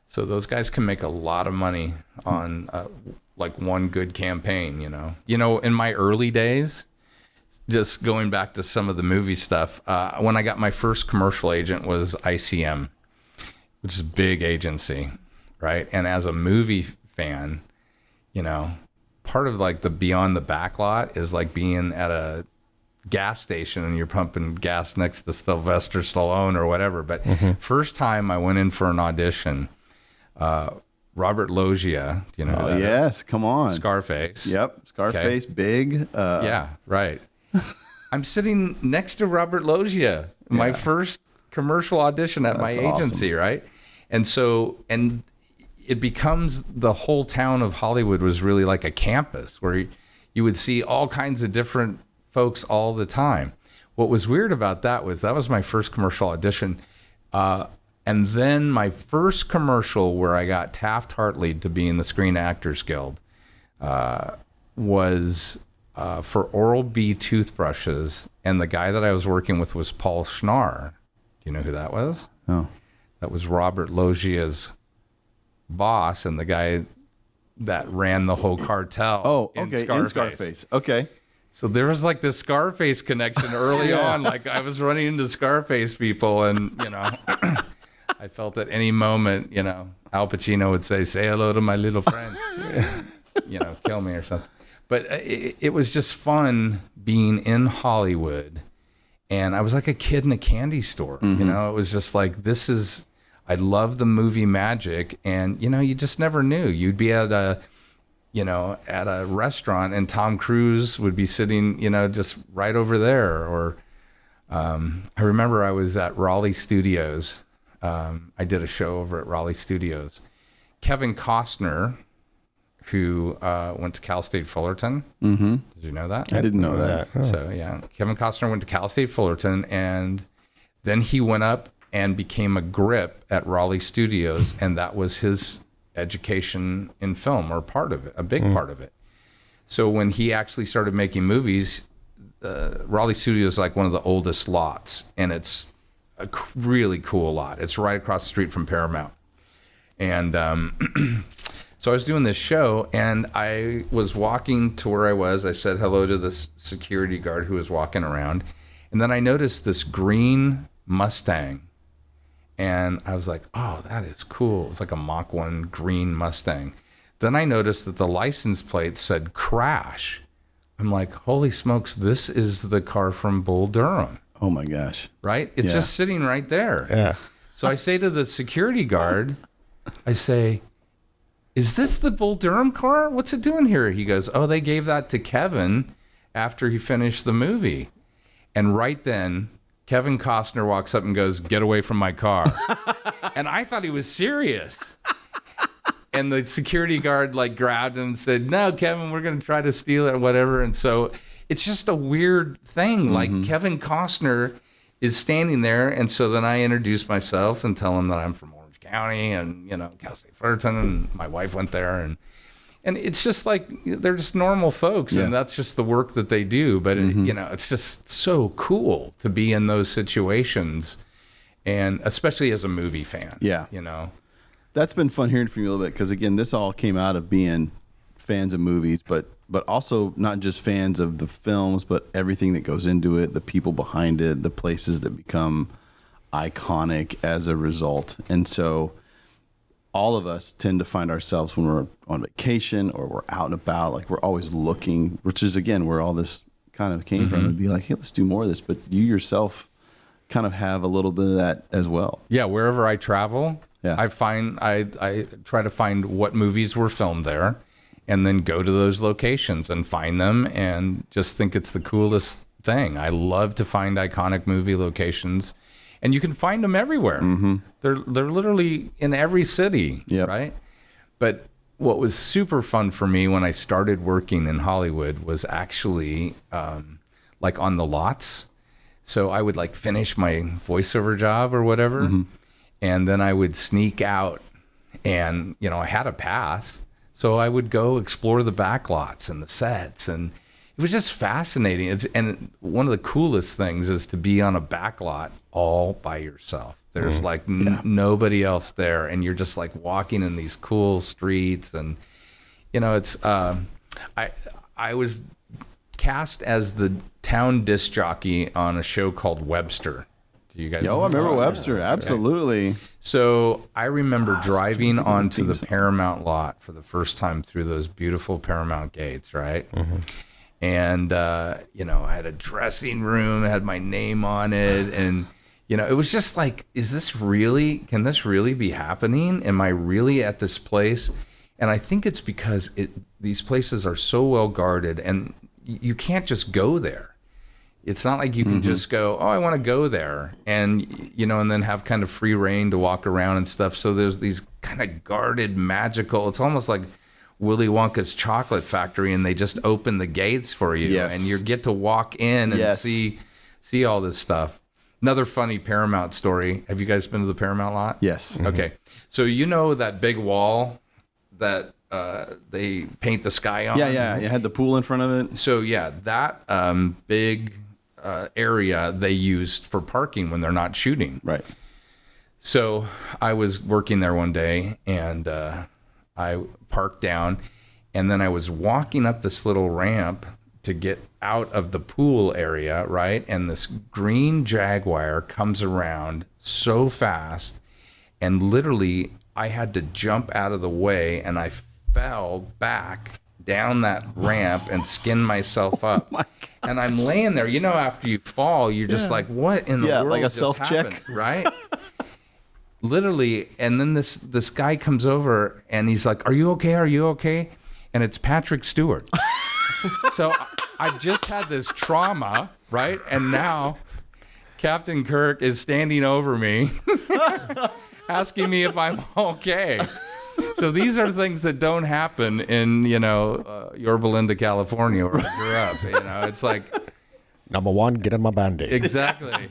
so those guys can make a lot of money on like one good campaign, you know. You know, in my early days, just going back to some of the movie stuff, when I got my first commercial agent was ICM, which is a big agency, right? And as a movie fan, you know, part of like the beyond the backlot is like being at a gas station and you're pumping gas next to Sylvester Stallone or whatever. But first time I went in for an audition, Robert Loggia, do you know who that is? Yes, come on. Scarface. Yep, Scarface, big. Yeah, right. I'm sitting next to Robert Loggia, my first commercial audition at my agency, right? And so, and it becomes the whole town of Hollywood was really like a campus where you would see all kinds of different folks all the time. What was weird about that was my first commercial audition. And then my first commercial where I got Taft-Hartley to be in the Screen Actors Guild was for Oral-B toothbrushes. And the guy that I was working with was Paul Schnarr. Do you know who that was? Oh. That was Robert Loggia's boss and the guy that ran the whole cartel. Oh, okay, in Scarface. Okay. So there was like this Scarface connection early on. Like I was running into Scarface people and, you know, I felt at any moment, you know, Al Pacino would say hello to my little friend, you know, kill me or something. But it was just fun being in Hollywood. And I was like a kid in a candy store, you know, it was just like, I love the movie magic. And, you know, you just never knew. You'd be at a restaurant and Tom Cruise would be sitting, you know, just right over there. Or I remember I was at Raleigh Studios. I did a show over at Raleigh Studios. Kevin Costner, who went to Cal State Fullerton. Mm-hmm. Did you know that? I didn't know that. Oh. So, yeah, Kevin Costner went to Cal State Fullerton, and then he went up and became a grip at Raleigh Studios, and that was his education in film, or part of it, a big part of it. So when he actually started making movies, Raleigh Studios is like one of the oldest lots, and it's a really cool lot. It's right across the street from Paramount. And so I was doing this show, and I was walking to where I was. I said hello to this security guard who was walking around, and then I noticed this green Mustang. And I was like, oh, that is cool. It's like a Mach 1 green Mustang. Then I noticed that the license plate said Crash. I'm like, holy smokes, this is the car from Bull Durham, Oh my gosh. right? It's just sitting right there. Yeah. So I say to the security guard, I say, is this the Bull Durham car? What's it doing here? He goes, oh, they gave that to Kevin after he finished the movie. And right then, Kevin Costner walks up and goes, get away from my car. And I thought he was serious. And the security guard like grabbed him and said, no, Kevin, we're going to try to steal it or whatever. And so it's just a weird thing. Like Kevin Costner is standing there. And so then I introduce myself and tell him that I'm from Orange County and, you know, Cal State Fullerton, and my wife went there. And it's just like, they're just normal folks, and that's just the work that they do. But, you know, it's just so cool to be in those situations, and especially as a movie fan. Yeah. You know? That's been fun hearing from you a little bit, because, again, this all came out of being fans of movies, but also not just fans of the films, but everything that goes into it, the people behind it, the places that become iconic as a result. And so all of us tend to find ourselves when we're on vacation or we're out and about, like we're always looking, which is, again, where all this kind of came from, and be like, hey, let's do more of this. But you yourself kind of have a little bit of that as well. Yeah, wherever I travel, I try to find what movies were filmed there, and then go to those locations and find them, and just think it's the coolest thing. I love to find iconic movie locations, and you can find them everywhere. They're literally in every city, right? But what was super fun for me when I started working in Hollywood was actually like on the lots. So I would like finish my voiceover job or whatever, and then I would sneak out, and, you know, I had a pass, So I would go explore the back lots and the sets, and it was just fascinating. And one of the coolest things is to be on a back lot all by yourself. There's like nobody else there, and you're just like walking in these cool streets. And it's I was cast as the town disc jockey on a show called Webster. Do you guys? Yo, I remember Webster. Absolutely. So I remember driving onto the Paramount lot for the first time through those beautiful Paramount gates, right? And, I had a dressing room, had my name on it. And, it was just like, can this really be happening? Am I really at this place? And I think it's because these places are so well guarded, and you can't just go there. It's not like you can just go, oh, I want to go there, and and then have kind of free reign to walk around and stuff. So there's these kind of guarded, magical. It's almost like Willy Wonka's chocolate factory, and they just open the gates for you, and you get to walk in and see all this stuff. Another funny Paramount story. Have you guys been to the Paramount lot? Yes. Okay. So that big wall that they paint the sky on? Yeah. You had the pool in front of it. So that big area they used for parking when they're not shooting. Right. So I was working there one day, and I parked down, and then I was walking up this little ramp to get out of the pool area, right? And this green Jaguar comes around so fast, and literally I had to jump out of the way, and I fell back down that ramp and skinned myself up. And I'm laying there. After you fall, you're just like, what in the world like a just self-check. happened, right? Literally. And then this guy comes over, and he's like, are you okay? Are you okay? And it's Patrick Stewart. So I've just had this trauma, right? And now Captain Kirk is standing over me asking me if I'm okay. So these are things that don't happen in, Yorba Linda, California, where I grew up. It's like, Number one, get in my Band-Aid. exactly.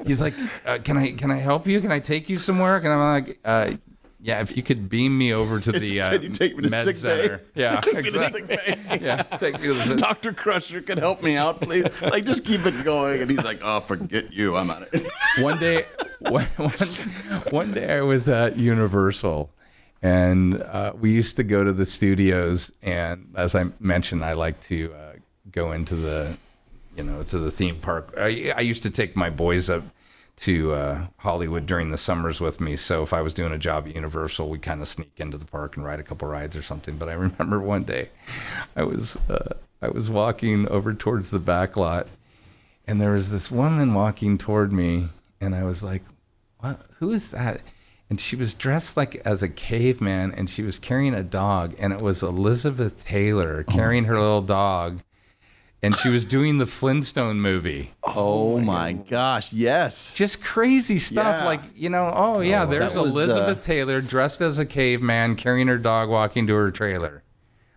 He's like, can I help you? Can I take you somewhere? And I'm like, yeah, if you could beam me over to the Can you take me to med sick center. bay? Yeah, exactly. Yeah, take me to the Dr. Crusher could help me out, please. Like, just keep it going. And he's like, oh, forget you. I'm out of it. One day I was at Universal, and we used to go to the studios, and as I mentioned, I like to go into the to the theme park. I used to take my boys up to Hollywood during the summers with me, so if I was doing a job at Universal, we kind of sneak into the park and ride a couple rides or something. But I remember one day I was walking over towards the back lot, and there was this woman walking toward me, and I was like, what? Who is that? And she was dressed like as a caveman, and she was carrying a dog, and it was Elizabeth Taylor carrying her little dog, and she was doing the Flintstone movie. Oh my gosh, yes. Just crazy stuff, Yeah. like, there's that was, Elizabeth Taylor dressed as a caveman carrying her dog walking to her trailer,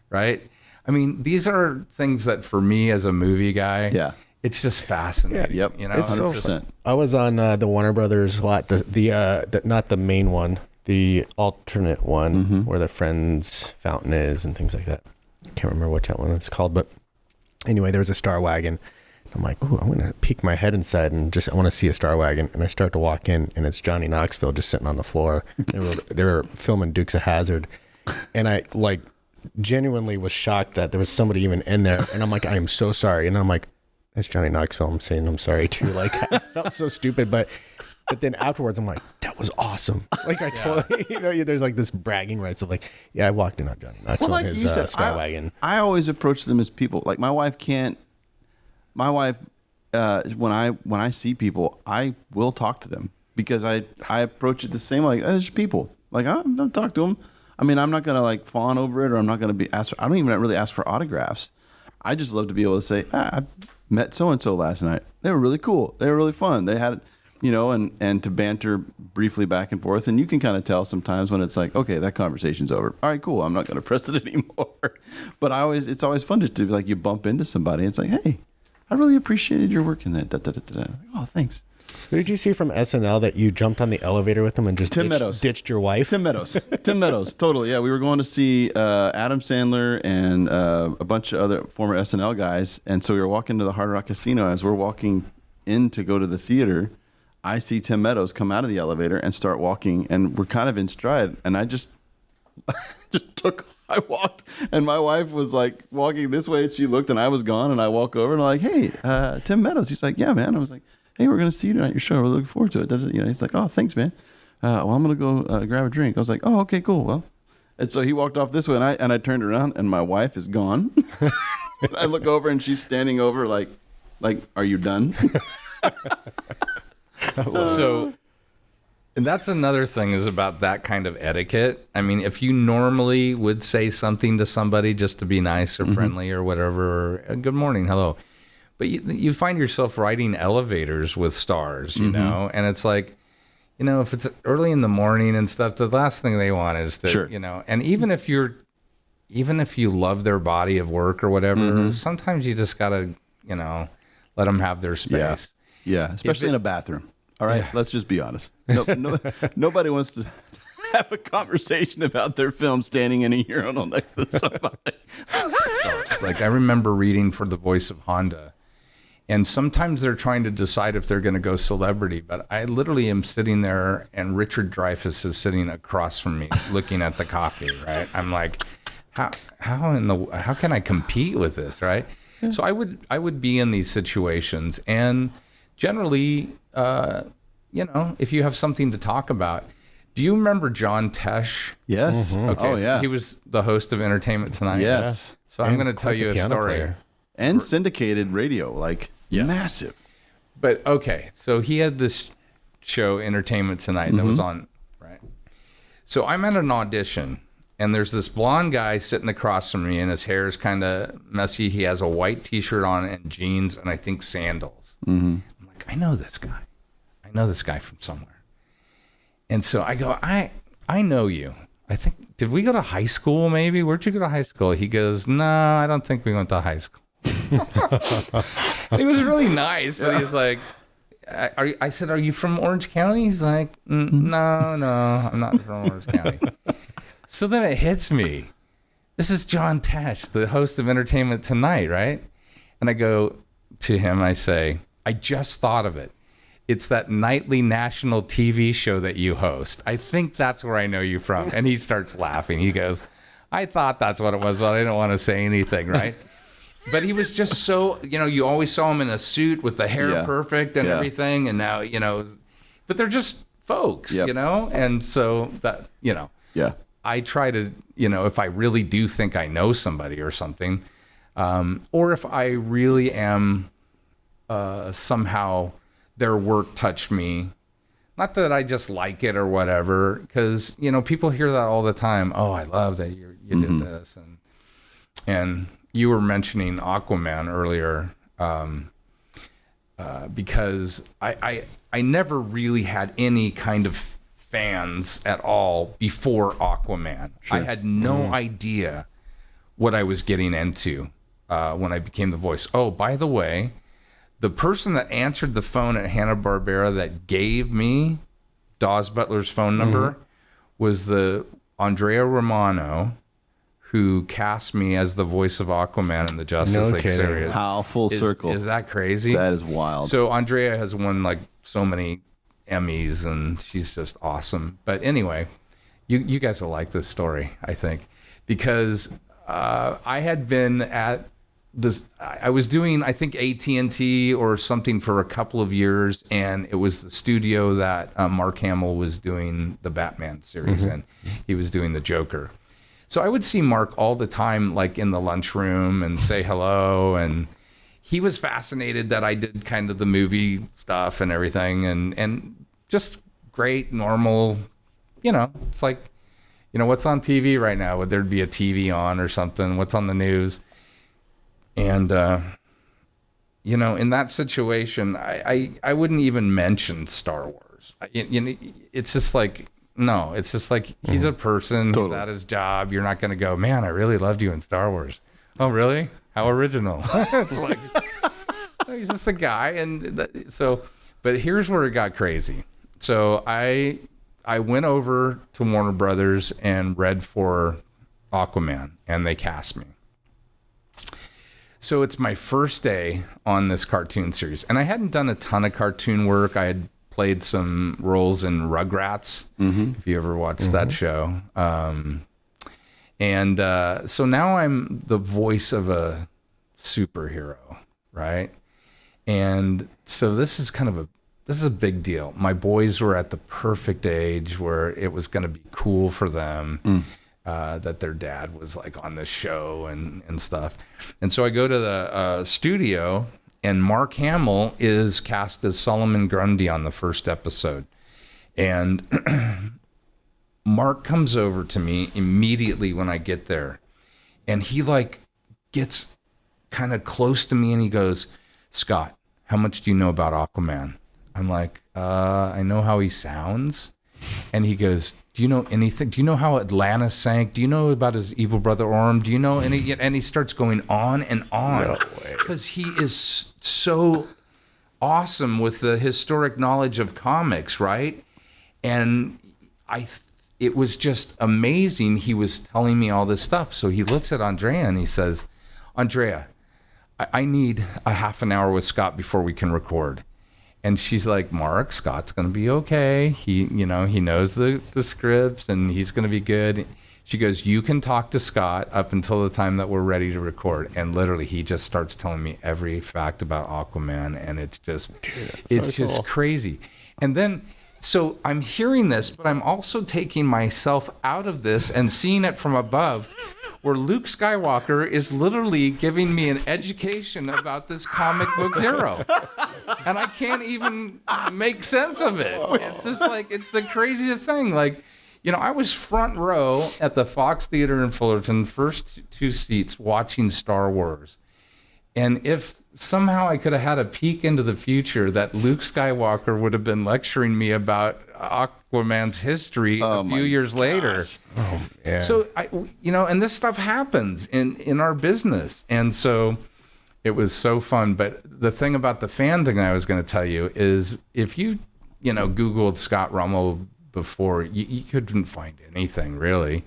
right? I mean, these are things that for me as a movie guy, it's just fascinating. Yep. It's so 100%. I was on the Warner Brothers lot, the not the main one, the alternate one where the Friends fountain is and things like that. Can't remember what that one it's called, but anyway, there was a Star Wagon. I'm like, ooh, I'm gonna peek my head inside and I want to see a Star Wagon. And I start to walk in, and it's Johnny Knoxville just sitting on the floor. They were filming Dukes of Hazzard, and I genuinely was shocked that there was somebody even in there. And I'm like, I am so sorry. And I'm like, that's Johnny Knoxville. I'm saying I'm sorry too. Like, I felt so stupid, but then afterwards I'm like, that was awesome. Like, I totally, there's like this bragging rights of like, yeah, I walked in on Johnny Knoxville Well, like in his you said, Star Wagon. I always approach them as people. Like, my wife, when I see people, I will talk to them because I approach it the same. Like, it's just people. Like, I'm don't talk to them. I mean, I'm not gonna like fawn over it, or I'm not gonna be asked. I don't even really ask for autographs. I just love to be able to say, I met so and so last night. They were really cool. They were really fun. They had, and to banter briefly back and forth. And you can kind of tell sometimes when it's like, okay, that conversation's over. All right, cool. I'm not gonna press it anymore. But it's always fun to like, you bump into somebody. It's like, hey, I really appreciated your work in that. Oh, thanks. Who did you see from SNL that you jumped on the elevator with them and just Tim Meadows. ditched your wife? Tim Meadows. Tim Meadows. Totally. Yeah, we were going to see Adam Sandler and a bunch of other former SNL guys. And so we were walking to the Hard Rock Casino. As we're walking in to go to the theater, I see Tim Meadows come out of the elevator and start walking. And we're kind of in stride. And I just I walked, and my wife was like walking this way, and she looked, and I was gone. And I walk over, and I'm like, "Hey, Tim Meadows." He's like, "Yeah, man." I was like, "Hey, we're going to see you tonight at your show. We're looking forward to it." You know, he's like, "Oh, thanks, man. Well, I'm going to go grab a drink." I was like, "Oh, okay, cool." Well, and so he walked off this way, and I turned around, and my wife is gone. I look over, and she's standing over, like, "Are you done?" So, and that's another thing is about that kind of etiquette. I mean, if you normally would say something to somebody just to be nice or friendly or whatever, or, good morning, hello. But you find yourself riding elevators with stars, you know, and it's like, you know, if it's early in the morning and stuff, the last thing they want is to, Sure. you know, and even if you love their body of work or whatever, sometimes you just got to, you know, let them have their space. Yeah, especially in a bathroom. All right, let's just be honest. Nobody wants to have a conversation about their film standing in a urinal next to somebody. Like I remember reading for the voice of Honda, and sometimes they're trying to decide if they're going to go celebrity, but I literally am sitting there and Richard Dreyfuss is sitting across from me looking at the copy, right? I'm like, how can I compete with this, right? So I would be in these situations, and generally, you know, if you have something to talk about. Do you remember John Tesh? Yes. Okay. Oh, yeah. He was the host of Entertainment Tonight. Yes. So I'm going to tell you a story. And syndicated radio, like massive. But okay, so he had this show, Entertainment Tonight, that was on, right? So I'm at an audition, and there's this blonde guy sitting across from me, and his hair is kind of messy. He has a white T-shirt on and jeans, and I think sandals. I'm like, I know this guy. I know this guy from somewhere. And so I go, I know you. I think, did we go to high school maybe? Where'd you go to high school? He goes, no, I don't think we went to high school. He was really nice, but he was like, I said, are you from Orange County? He's like, no, I'm not from Orange County. So then it hits me. This is John Tesh, the host of Entertainment Tonight, right? And I go to him, I say, I just thought of it. It's that nightly national TV show that you host. I think that's where I know you from. And he starts laughing. He goes, I thought that's what it was, but I didn't want to say anything, right? But he was just so, you know, you always saw him in a suit with the hair perfect and everything. And now, you know, but they're just folks, you know? And so that, you know, I try to, you know, if I really do think I know somebody or something, or if I really am somehow their work touched me, not that I just like it or whatever, because, you know, people hear that all the time. Oh, I love that you did this. And you were mentioning Aquaman earlier, because I never really had any kind of fans at all before Aquaman. I had no idea what I was getting into when I became the voice. Oh, by the way, the person that answered the phone at Hanna-Barbera that gave me Dawes Butler's phone number was the Andrea Romano, who cast me as the voice of Aquaman in the Justice League series. How full circle. Is that crazy? That is wild. So Andrea has won like so many Emmys, and she's just awesome. But anyway, you guys will like this story, I think, because I had been at this. I was doing, I think, AT&T or something for a couple of years, and it was the studio that Mark Hamill was doing the Batman series, and he was doing the Joker. So I would see Mark all the time, like in the lunchroom, and say hello, and he was fascinated that I did kind of the movie stuff and everything, and just great, normal, you know, it's like, you know, what's on TV right now? Would there be a TV on or something? What's on the news? And, you know, in that situation, I wouldn't even mention Star Wars. You know, it's just like, no, it's just like, he's a person, he's at his job. You're not going to go, man, I really loved you in Star Wars. Oh, really? How original. It's like, he's just a guy. And so, But here's where it got crazy. So I went over to Warner Brothers and read for Aquaman, and they cast me. So it's my first day on this cartoon series, and I hadn't done a ton of cartoon work. I had played some roles in Rugrats, if you ever watched that show. So now I'm the voice of a superhero, right? And so this is a big deal. My boys were at the perfect age where it was going to be cool for them that their dad was like on the show and stuff. And so I go to the studio, and Mark Hamill is cast as Solomon Grundy on the first episode. And Mark comes over to me immediately when I get there, and he like gets kind of close to me and he goes, "Scott, how much do you know about Aquaman?" I'm like, I know how he sounds. And he goes, "Do you know anything? Do you know how Atlantis sank? Do you know about his evil brother Orm? Do you know any?" And he starts going on and on because he is so awesome with the historic knowledge of comics, right? And it was just amazing. He was telling me all this stuff. So he looks at Andrea and he says, "Andrea, I need a half an hour with Scott before we can record." And she's like, "Mark, Scott's going to be okay. He knows the scripts and he's going to be good." She goes, "You can talk to Scott up until the time that we're ready to record." And literally he just starts telling me every fact about Aquaman. And it's just, just crazy. And then, so I'm hearing this, but I'm also taking myself out of this and seeing it from above, where Luke Skywalker is literally giving me an education about this comic book hero. And I can't even make sense of it. It's just like, it's the craziest thing. Like, I was front row at the Fox Theater in Fullerton, first two seats, watching Star Wars. And if somehow I could have had a peek into the future, that Luke Skywalker would have been lecturing me about Aquaman's history a few years later. Oh, yeah. So and this stuff happens in our business. And so it was so fun. But the thing about the fan thing I was going to tell you is, if you Googled Scott Rummel before, you couldn't find anything really.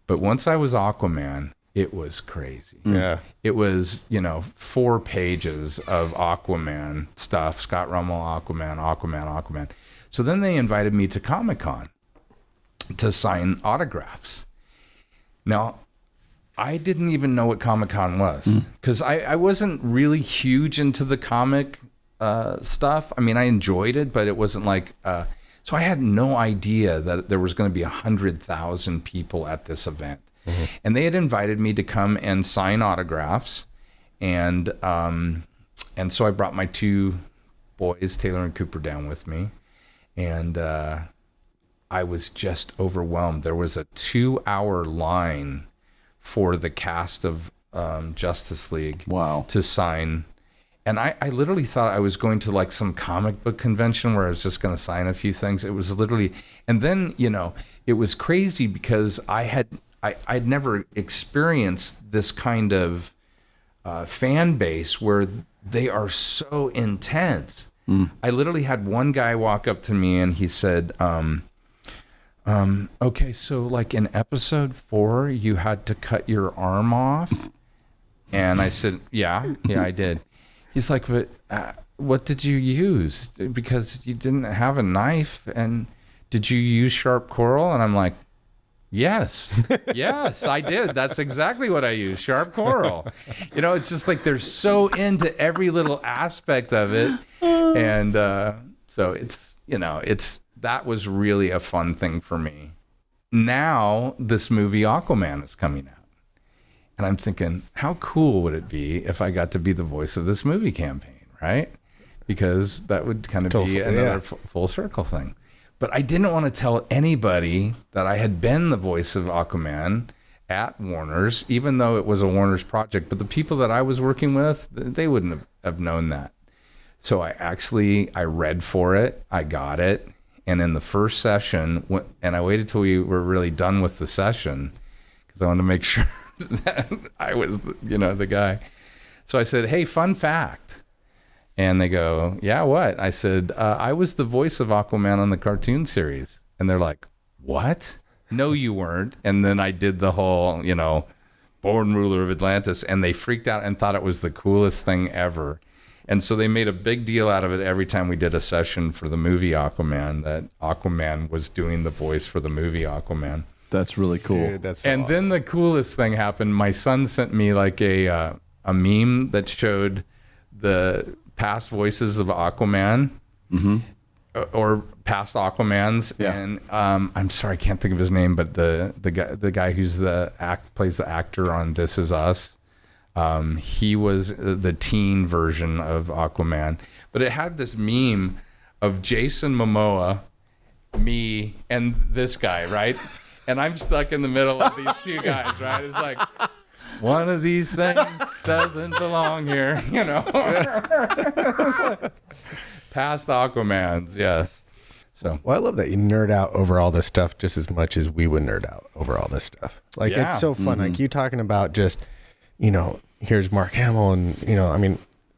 But once I was Aquaman, it was crazy. Yeah. It was, 4 pages of Aquaman stuff. Scott Rummel, Aquaman. So then they invited me to Comic-Con to sign autographs. Now, I didn't even know what Comic-Con was, because I wasn't really huge into the comic stuff. I mean, I enjoyed it, but it wasn't like... so I had no idea that there was going to be 100,000 people at this event. And they had invited me to come and sign autographs. And so I brought my 2 boys, Taylor and Cooper, down with me. And I was just overwhelmed. There was a 2-hour line for the cast of Justice League to sign. And I literally thought I was going to like some comic book convention where I was just going to sign a few things. It was literally, and then, it was crazy because I'd never experienced this kind of fan base where they are so intense. I literally had one guy walk up to me and he said, "Okay, so like in episode 4, you had to cut your arm off?" And I said, yeah, I did. He's like, "But what did you use? Because you didn't have a knife. And did you use sharp coral?" And I'm like, Yes, I did. That's exactly what I used, sharp coral. It's just like they're so into every little aspect of it. And so that was really a fun thing for me. Now this movie Aquaman is coming out. And I'm thinking, how cool would it be if I got to be the voice of this movie campaign, right? Because that would kind of be another full circle thing. But I didn't want to tell anybody that I had been the voice of Aquaman at Warner's, even though it was a Warner's project. But the people that I was working with, they wouldn't have known that. So I read for it. I got it. And in the first session, and I waited till we were really done with the session because I wanted to make sure that I was, the guy. So I said, "Hey, fun fact. And they go, yeah, what? I said, I was the voice of Aquaman on the cartoon series. And they're like, what? No, you weren't. And then I did the whole, born ruler of Atlantis. And they freaked out and thought it was the coolest thing ever. And so they made a big deal out of it every time we did a session for the movie Aquaman, that Aquaman was doing the voice for the movie Aquaman. That's really cool. Dude, that's so And awesome. then the coolest thing happened. My son sent me like a meme that showed the past voices of Aquaman, or past Aquamans. Yeah. And I'm sorry, I can't think of his name, but the guy who's plays the actor on This Is Us. He was the teen version of Aquaman, but it had this meme of Jason Momoa, me, and this guy, right? And I'm stuck in the middle of these two guys, right? It's like, one of these things doesn't belong here, Past Aquamans, yes. So, Well, I love that you nerd out over all this stuff just as much as we would nerd out over all this stuff. Like, Yeah. it's so fun. Like, you talking about just, here's Mark Hamill, and,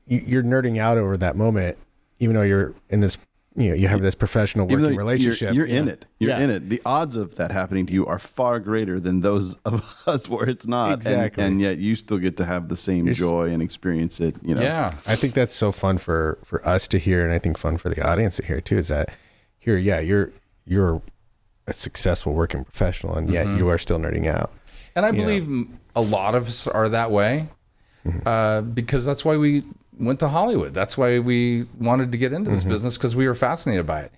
you're nerding out over that moment, even though you're in this, you have this professional Even though working relationship. You're in it. You're Yeah. in it. The odds of that happening to you are far greater than those of us where it's not. Exactly. And yet you still get to have the same joy and experience it. yeah. I think that's so fun for us to hear, and I think fun for the audience to hear too, is that here, yeah, you're a successful working professional, and yet you are still nerding out. And I believe a lot of us are that way, because that's why we went to Hollywood. That's why we wanted to get into this business, because we were fascinated by it.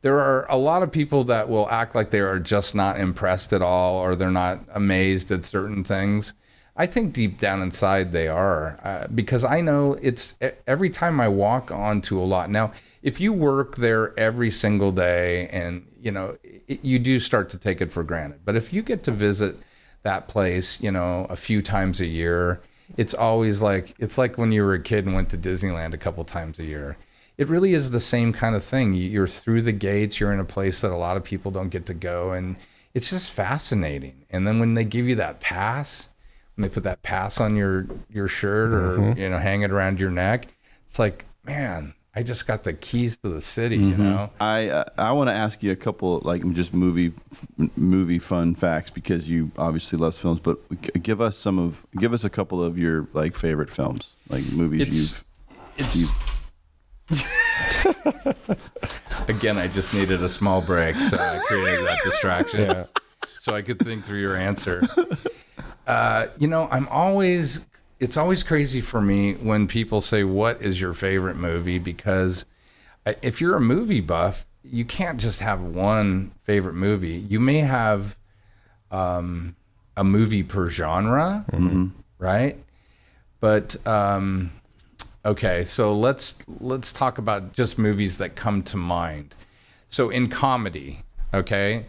There are a lot of people that will act like they are just not impressed at all, or they're not amazed at certain things. I think deep down inside they are, because I know it's every time I walk onto a lot. Now, if you work there every single day and, you do start to take it for granted. But if you get to visit that place, a few times a year, it's always like, it's like when you were a kid and went to Disneyland a couple times a year. It really is the same kind of thing. You're through the gates, you're in a place that a lot of people don't get to go, and it's just fascinating. And then when they give you that pass, when they put that pass on your shirt or, hang it around your neck, it's like, man, I just got the keys to the city, I want to ask you a couple just movie fun facts, because you obviously love films, but give us a couple of your favorite films, like movies Again, I just needed a small break, so I created that distraction so I could think through your answer. It's always crazy for me when people say, what is your favorite movie? Because if you're a movie buff, you can't just have one favorite movie. You may have a movie per genre, right? But okay, so let's talk about just movies that come to mind. So in comedy, okay,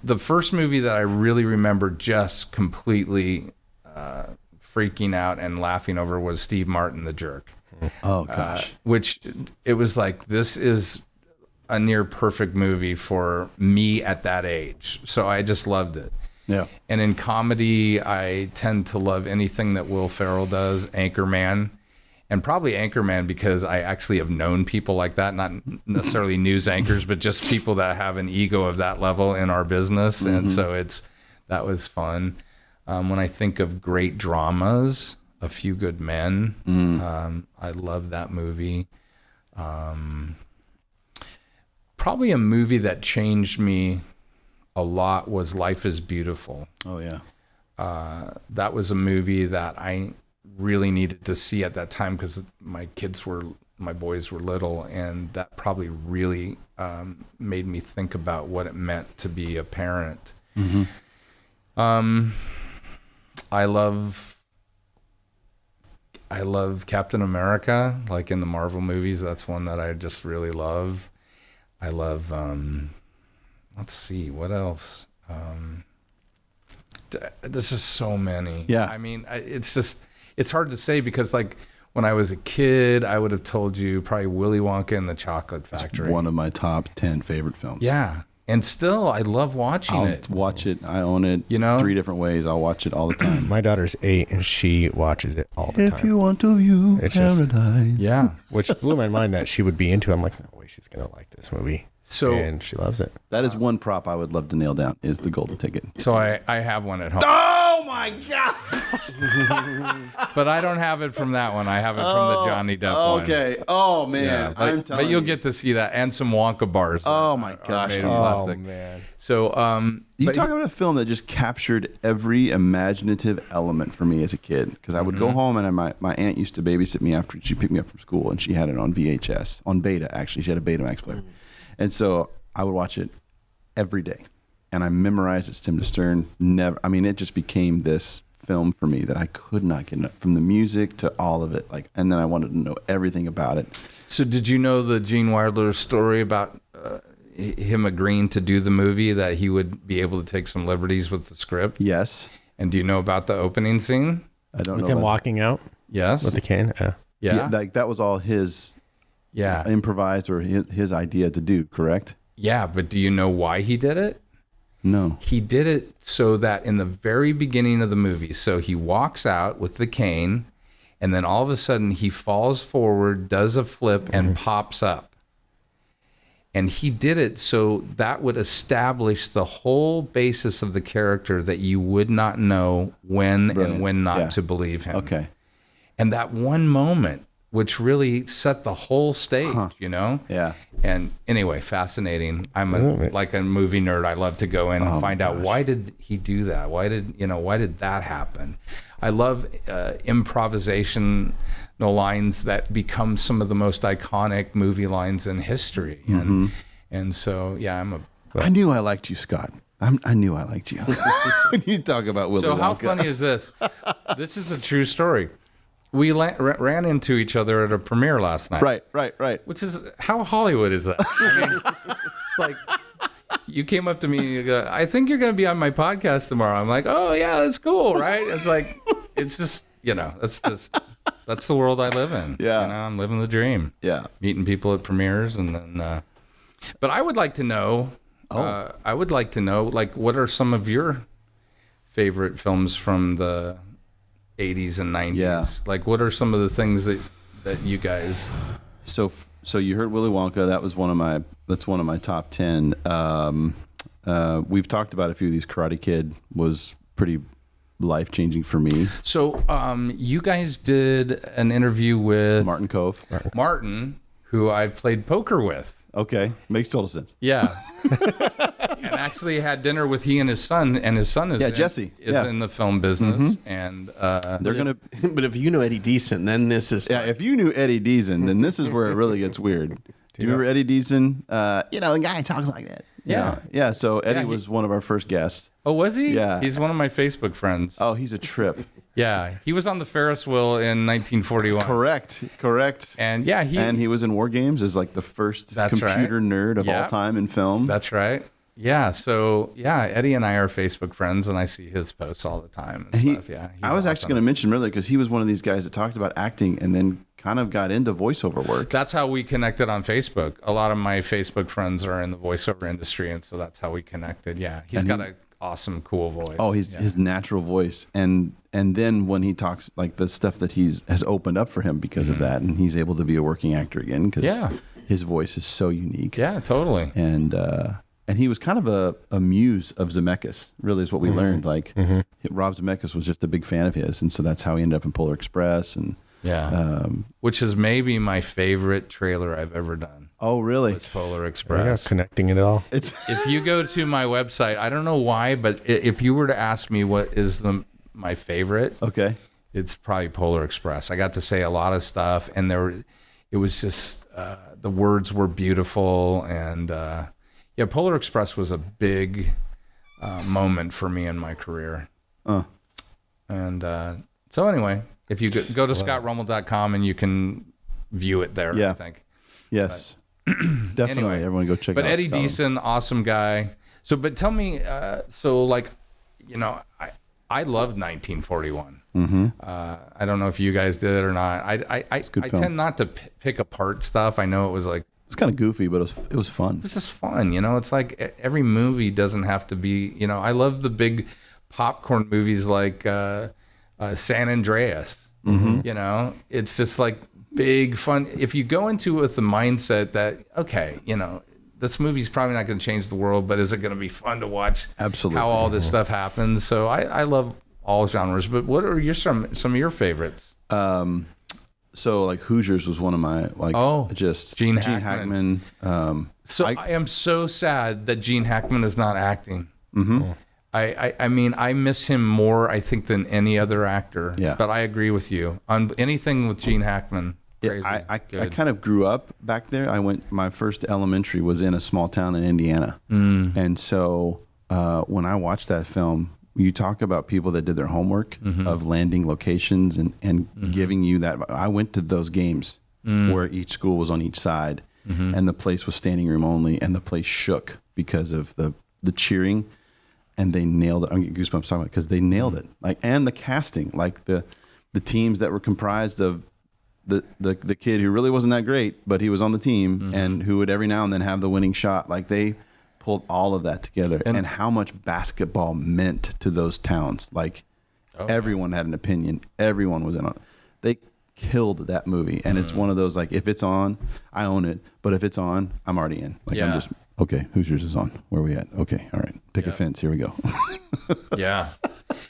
the first movie that I really remember just completely freaking out and laughing over was Steve Martin, The Jerk. Oh gosh. Which it was like, this is a near perfect movie for me at that age. So I just loved it. Yeah. And in comedy, I tend to love anything that Will Ferrell does, Anchorman. And probably Anchorman because I actually have known people like that, not necessarily news anchors, but just people that have an ego of that level in our business. And so that was fun. When I think of great dramas, A Few Good Men, I love that movie. Probably a movie that changed me a lot was Life is Beautiful. Oh yeah. That was a movie that I really needed to see at that time because my boys were little, and that probably really made me think about what it meant to be a parent. I love Captain America, like in the Marvel movies. That's one that I just really love. I love, let's see, what else? There's just so many. Yeah. I mean, it's hard to say because like when I was a kid, I would have told you probably Willy Wonka and the Chocolate Factory. One of my top 10 favorite films. Yeah. And still, I love watching I'll it. watch it. I own it. You know? 3 different ways. I'll watch it all the time. My daughter's 8 and she watches it all the time. want to view It's just- Yeah. Which blew my mind that she would be into. I'm like, no way she's gonna like this movie. So And she loves it. That is one prop I would love to nail down is the golden ticket. I have one at home. Oh my God. But I don't have it from that one. I have it from the Johnny Depp one. Okay. Oh man. Yeah, I'm but telling you'll you. get to see that and some Wonka bars. Oh, that my are gosh, made dude. of plastic. man. So You but talk about a film that just captured every imaginative element for me as a kid. Because I would go home and my aunt used to babysit me after she picked me up from school, and she had it on VHS, on Beta actually. She had a Betamax player, and so I would watch it every day, and I memorized it stem to stern. Never, I mean, it just became this film for me that I could not get enough, from the music to all of it. Like, and then I wanted to know everything about it. So did you know the Gene Wilder story about him agreeing to do the movie, that he would be able to take some liberties with the script? Yes, And do you know about the opening scene? I don't With know him about- walking out Yes. with the cane. Yeah. Yeah. like that was all his Yeah. improvised or his idea to do. Correct? Yeah. But do you know why he did it? No. He did it so that in the very beginning of the movie, so he walks out with the cane, and then all of a sudden he falls forward, does a flip, and pops up. And he did it so that would establish the whole basis of the character, that you would not know when Brilliant. and when not Yeah. to believe him. Okay. And that one moment, which really set the whole stage, you know? Yeah. And anyway, fascinating. I'm Isn't like a movie nerd. I love to go in Oh, and find out, why did he do that? Why did that happen? I love improvisational lines that become some of the most iconic movie lines in history. And so, yeah, I knew I liked you, Scott. I knew I liked you. When you talk about Willy So how Wonka. funny is this? This is the true story. We ran into each other at a premiere last night. Right. Which is, how Hollywood is that? I mean, it's like, you came up to me and you go, I think you're going to be on my podcast tomorrow. I'm like, oh yeah, that's cool, right? It's like, it's just, that's the world I live in. Yeah. I'm living the dream. Yeah. Meeting people at premieres, and then, but I would like to know, like, what are some of your favorite films from the 80s and 90s? Yeah. Like, what are some of the things that you guys... So you heard Willy Wonka. That's one of my top 10. We've talked about a few of these. Karate Kid was pretty life-changing for me. So you guys did an interview with Martin Cove. Martin, who I played poker with. Okay. Makes total sense. Yeah. And actually had dinner with he and his son, is Jesse. is Yeah. in the film business. And They're going to... But if you know Eddie Deason, then this is Yeah, if you knew Eddie Deason, then this is where it really gets weird. Do you remember Eddie Deason? The guy talks like this. Yeah. Yeah, so Eddie Yeah, was one of our first guests. oh, was he? Yeah. He's one of my Facebook friends. Oh, he's a trip. Yeah. He was on the Ferris wheel in 1941. Correct. And yeah, he was in War Games as like the first That's computer right. nerd of Yeah. all time in film. That's right. Yeah. So yeah, Eddie and I are Facebook friends, and I see his posts all the time and stuff. Yeah. he's I was actually awesome. going to mention earlier because he was one of these guys that talked about acting and then kind of got into voiceover work. That's how we connected on Facebook. A lot of my Facebook friends are in the voiceover industry, and so that's how we connected. Yeah, he's got an awesome, cool voice. Oh, his natural voice, and then when he talks, like the stuff that has opened up for him because of that, and he's able to be a working actor again because Yeah. his voice is so unique. Yeah, totally. And he was kind of a muse of Zemeckis. Really, is what we learned. Like Rob Zemeckis was just a big fan of his, and so that's how he ended up in Polar Express. And Yeah, which is maybe my favorite trailer I've ever done. oh, really? It's Polar Yeah, Express. connecting it all. It's If you go to my website, I don't know why, but if you were to ask me what is my favorite, okay. it's probably Polar Express. I got to say a lot of stuff, and it was just the words were beautiful, and yeah, Polar Express was a big moment for me in my career. And so anyway, if you go to scottrummel.com and you can view it there, Yeah. I think. Yes, definitely. Anyway, Everyone go check. But out Eddie Scott. Deason, awesome guy. So, but tell me, so like, I loved 1941. I don't know if you guys did it or not. I good film. tend not to pick apart stuff. I know it was like It's kind of goofy, but it was fun. It's just fun, it's like every movie doesn't have to be, I love the big popcorn movies like San Andreas. It's just like big fun. If you go into it with the mindset that, okay, this movie's probably not going to change the world, but is it going to be fun to watch? Absolutely. How all this stuff happens. So I love all genres, but what are some of your favorites? So like Hoosiers was one of my just Gene Hackman. I am so sad that Gene Hackman is not acting. I mean, I miss him more, I think, than any other actor. Yeah. But I agree with you on anything with Gene Hackman. Crazy. I kind of grew up back there. My first elementary was in a small town in Indiana. And so when I watched that film, you talk about people that did their homework of landing locations and giving you that. I went to those games where each school was on each side and the place was standing room only and the place shook because of the cheering, and they nailed it. I'm getting goosebumps talking about it because they nailed it. And the casting, like the teams that were comprised of the kid who really wasn't that great, but he was on the team and who would every now and then have the winning shot. Like they pulled all of that together, and how much basketball meant to those towns. Like everyone had an opinion. Everyone was in on it. They killed that movie. And it's one of those, like, if it's on, I own it. But if it's on, I'm already in. Like I'm just, okay, Hoosiers is on. Where are we at? Okay. All right. Pick a fence. Here we go. Yeah.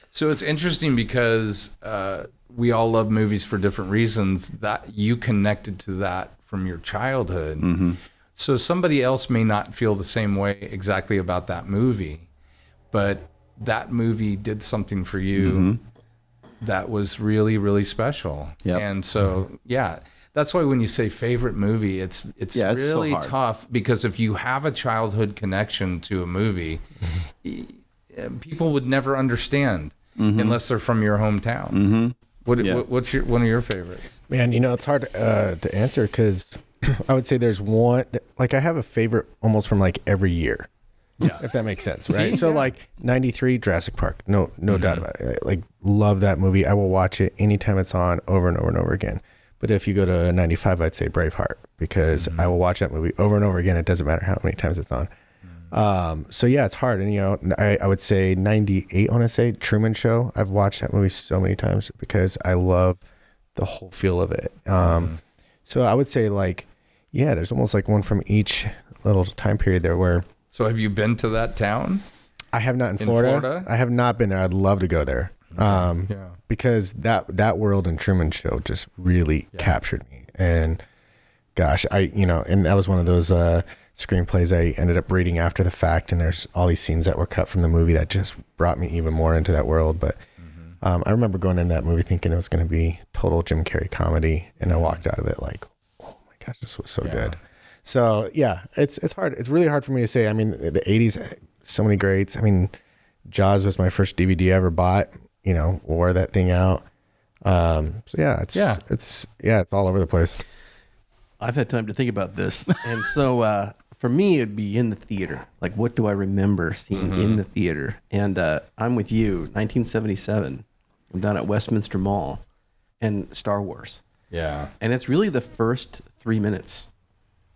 So it's interesting because we all love movies for different reasons. That you connected to that from your childhood. So somebody else may not feel the same way exactly about that movie, but that movie did something for you that was really, really special. Yep. And so, that's why when you say favorite movie, it's really so tough, because if you have a childhood connection to a movie, people would never understand unless they're from your hometown. What's one of your favorites? Man, it's hard to answer because I would say there's one, like I have a favorite almost from like every year. Yeah. If that makes sense, right? So like 93 Jurassic Park, no doubt about it. I, like, love that movie. I will watch it anytime it's on, over and over and over again. But if you go to 95, I'd say Braveheart, because I will watch that movie over and over again. It doesn't matter how many times it's on. So yeah, it's hard. And I would say 98, I want to say Truman Show. I've watched that movie so many times because I love the whole feel of it. So I would say, like, there's almost like one from each little time period there where. So have you been to that town? I have not in Florida. I have not been there. I'd love to go there. Because that world in Truman Show just really captured me. And gosh, and that was one of those screenplays I ended up reading after the fact, and there's all these scenes that were cut from the movie that just brought me even more into that world. But I remember going into that movie thinking it was going to be total Jim Carrey comedy, and I walked out of it like, oh my gosh, this was so good. So it's hard. It's really hard for me to say. I mean, the 80s, so many greats. I mean, Jaws was my first DVD I ever bought. Wore that thing out. It's all over the place. I've had time to think about this. And so for me, it'd be in the theater. Like, what do I remember seeing in the theater? And I'm with you, 1977. I'm down at Westminster Mall, and Star Wars. Yeah. And it's really the first 3 minutes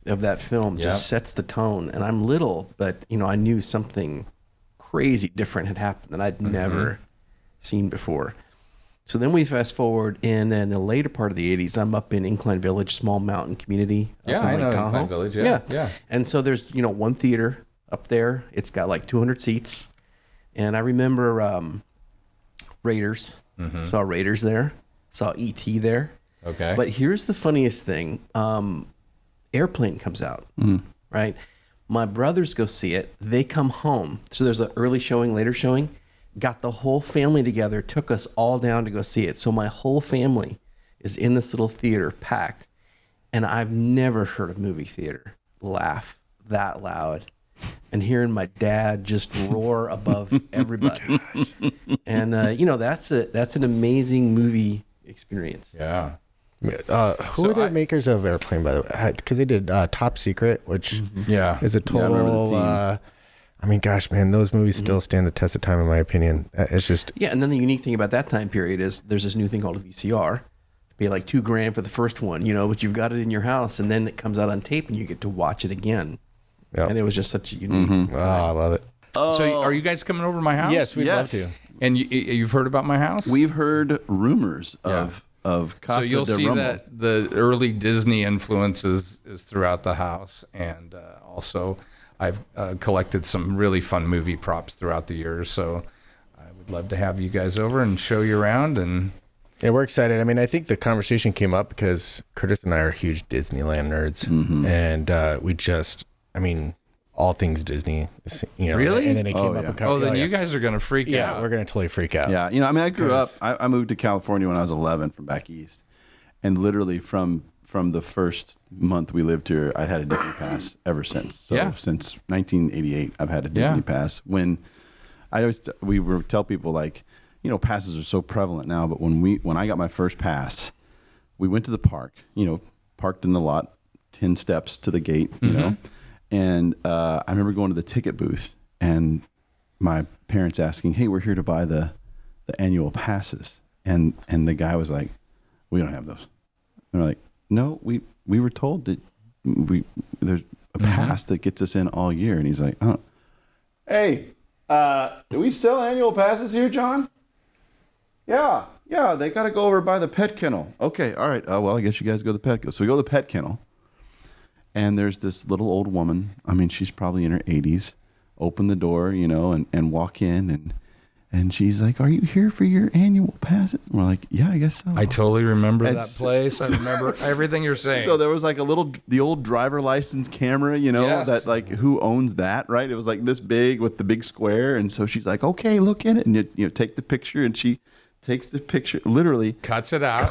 of that film just sets the tone. And I'm little, but, I knew something crazy different had happened that I'd never seen before. So then we fast forward, and in the later part of the 80s, I'm up in Incline Village, small mountain community. I know Incline Village. Yeah. And so there's, one theater up there. It's got like 200 seats. And I remember Raiders. Saw Raiders there. Saw E.T. there. Okay. But here's the funniest thing. Airplane comes out, right? My brothers go see it. They come home. So there's an early showing, later showing. Got the whole family together, took us all down to go see it. So my whole family is in this little theater, packed. And I've never heard a movie theater laugh that loud. And hearing my dad just roar above everybody. And, that's an amazing movie experience. Yeah. Who are the makers of Airplane, by the way? Because they did Top Secret, which is a total... I mean, gosh, man, those movies still stand the test of time, in my opinion. It's just... Yeah, and then the unique thing about that time period is there's this new thing called a VCR, pay like $2,000 for the first one, you know, but you've got it in your house, and then it comes out on tape, and you get to watch it again. Yep. And it was just such a unique. Mm-hmm. Oh, I love it. So are you guys coming over to my house? Yes, we'd love Yes. to. And you've heard about my house? We've heard rumors Yeah. of Casa So you'll de see Rumble. that the early Disney influence is throughout the house, and also I've collected some really fun movie props throughout the years. So I would love to have you guys over and show you around. And Yeah, we're excited. I mean, I think the conversation came up because Curtis and I are huge Disneyland nerds, and we just, I mean, all things Disney, you know. Really? And then it came Oh, up. yeah. And then yeah. you guys are gonna freak Yeah, out. we're gonna totally freak out. Yeah, you know, I mean, I grew up. 'Cause- I moved to California when I was 11 from back east, and literally from the first month we lived here, I had a Disney pass ever since. So Yeah. since 1988, I've had a Disney Yeah. pass. When we would tell people, like, you know, passes are so prevalent now, but when I got my first pass, we went to the park. You know, parked in the lot, 10 steps to the gate. You know, and I remember going to the ticket booth and my parents asking, "Hey, we're here to buy the annual passes," and the guy was like, "We don't have those." And we're like, "No, we were told that there's a pass that gets us in all year." And he's like, "Oh, hey, do we sell annual passes here, John?" Yeah, they got to go over by the pet kennel. Okay, all right. Well, I guess you guys go to the pet kennel. So we go to the pet kennel, and there's this little old woman. I mean, she's probably in her 80s. Open the door, you know, and walk in, and she's like, "Are you here for your annual passes?" And we're like, "Yeah, I guess so." I totally remember And that s- place. I remember everything you're saying. So there was like the old driver license camera, you know, Yes. that like, who owns that, right? It was like this big with the big square. And so she's like, "Okay, look at it." And you know, take the picture, and she takes the picture, literally Cuts it out,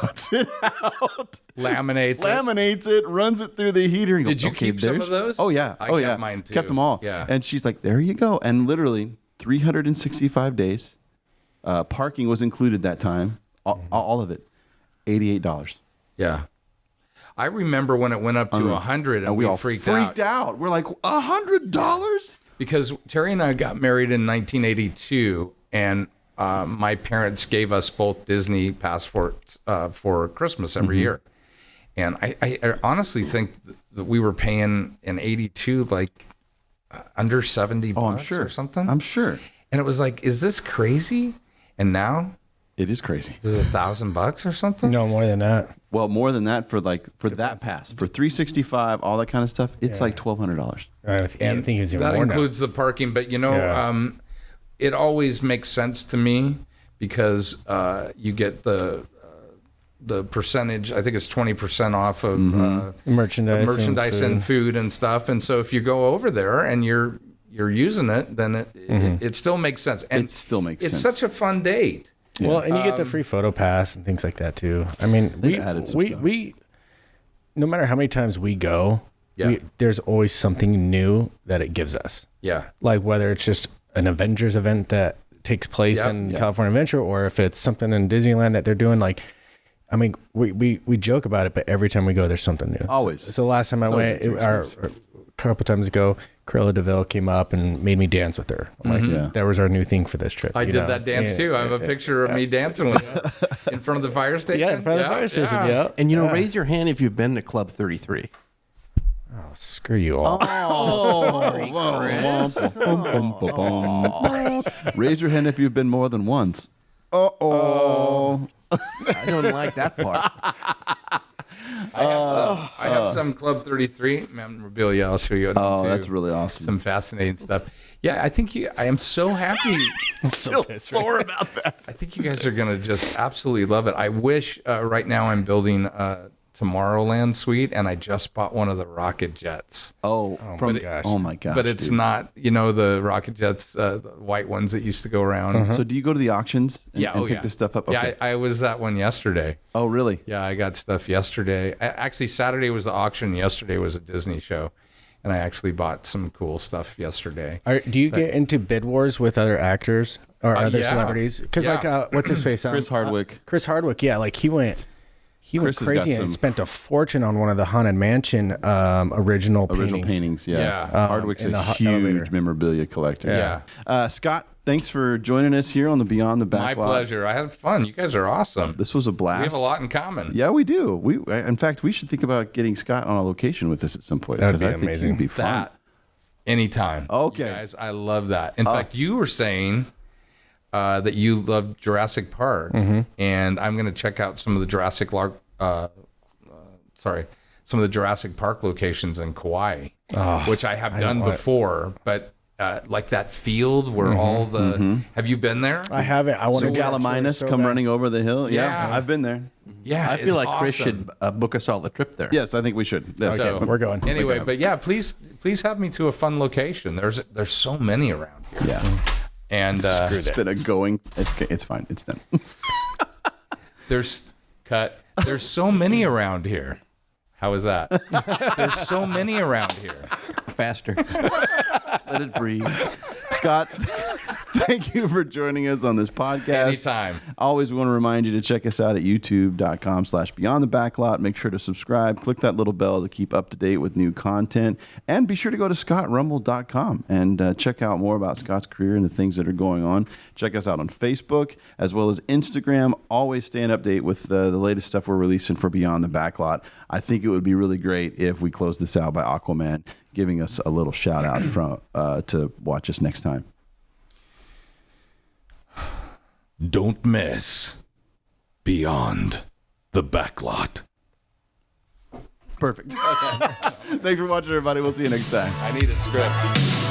laminates it. runs it through the heater. And Did you "Okay, keep some there's-" of those? Oh yeah. I Oh kept yeah. mine, too. Kept them all. Yeah. And she's like, "There you go." And literally 365 days, parking was included that time. All of it, $88. Yeah. I remember when it went up to 100 and And we all freaked out. We're like, $100? because Terry and I got married in 1982, and my parents gave us both Disney passports for Christmas every year. And I honestly think that we were paying in 82 like under 70 bucks Oh, I'm sure. or something. I'm sure. And it was like, is this crazy? And now It is crazy. there's $1,000 or something. No more than that. Well, more than that for that pass. For 365, all that kind of stuff, it's like $1,200. I think it's even that more includes the parking. But you know, Yeah. it always makes sense to me because you get the percentage. I think it's 20% off of now. Merchandise and food and stuff. And so if you go over there and you're using it, then it still makes sense. And It still makes it's sense. such a fun date. Well, and you get the free photo pass and things like that too. I mean, They've added some stuff. we no matter how many times we go, Yeah. there's always something new that it gives us. Yeah. Like whether it's just an Avengers event that takes place Yep. in California Adventure, or if it's something in Disneyland that they're doing. Like, I mean, we joke about it, but every time we go, there's something new. Always. So last time I always went, a free a couple times ago, Cruella DeVille came up and made me dance with her. I'm like, Yeah. that was our new thing for this trip. I you did know? that dance Yeah. too. I have a picture of me dancing with her in front of the fire station. Yeah, in front of the fire station. Yeah. And you know, raise your hand if you've been to Club 33. Oh, screw you all. Raise your hand if you've been more than once. Uh-oh. I don't like that part. I have some Club 33 memorabilia. I'll show you. Oh, too. that's really awesome. Some fascinating stuff. Yeah, I think I am so happy. Still sore about that. I think you guys are going to just absolutely love it. I wish right now I'm building Tomorrowland suite, and I just bought one of the rocket jets. Oh, my gosh. Oh my gosh. But it's dude. not, the rocket jets, the white ones that used to go around. So do you go to the auctions and, Yeah, and pick this stuff up? Yeah, Okay. I was at one yesterday. Oh, really? Yeah, I got stuff yesterday. Actually, Saturday was the auction. Yesterday was a Disney show, and I actually bought some cool stuff yesterday. Do you get into bid wars with other actors or other yeah. celebrities? Because Yeah. like, what's his face? Chris Hardwick. Chris Hardwick. Yeah, like he went Chris has got crazy and some- spent a fortune on one of the Haunted Mansion original Original paintings, yeah. Yeah. Hardwick's in a the huge elevator. memorabilia collector. Yeah. Scott, thanks for joining us here on the Beyond the Backlot. My pleasure. I had fun. You guys are awesome. This was a blast. We have a lot in common. Yeah, we do. In fact, we should think about getting Scott on a location with us at some point. That would 'cause be I think amazing. It'd be fun. That anytime. Okay. You guys, I love that. In fact, you were saying that you love Jurassic Park, and I'm going to check out some of the some of the Jurassic Park locations in Kauai, which I have done before, but. Like that field where all the have you been there? I haven't. I want So to Gallimimus come running over the hill. Yeah, Yeah. I've been there. Yeah, I feel it's like Chris awesome. should book us all a trip there. Yes, I think we should. Yes. So, we're going. Anyway, but yeah, please have me to a fun location. There's so many around here, Yeah. and It's been a going. It's fine. It's done. there's so many around here. How is that? There's so many around here. Faster. Let it breathe. Scott, thank you for joining us on this podcast. Anytime. Always want to remind you to check us out at youtube.com/beyondthebacklot. Make sure to subscribe. Click that little bell to keep up to date with new content. And be sure to go to scottrummel.com and check out more about Scott's career and the things that are going on. Check us out on Facebook as well as Instagram. Always stay in update with the latest stuff we're releasing for Beyond the Backlot. I think it would be really great if we close this out by Aquaman giving us a little shout out from to watch us next time. Don't miss Beyond the Backlot. Perfect. Thanks for watching, everybody. We'll see you next time. I need a script.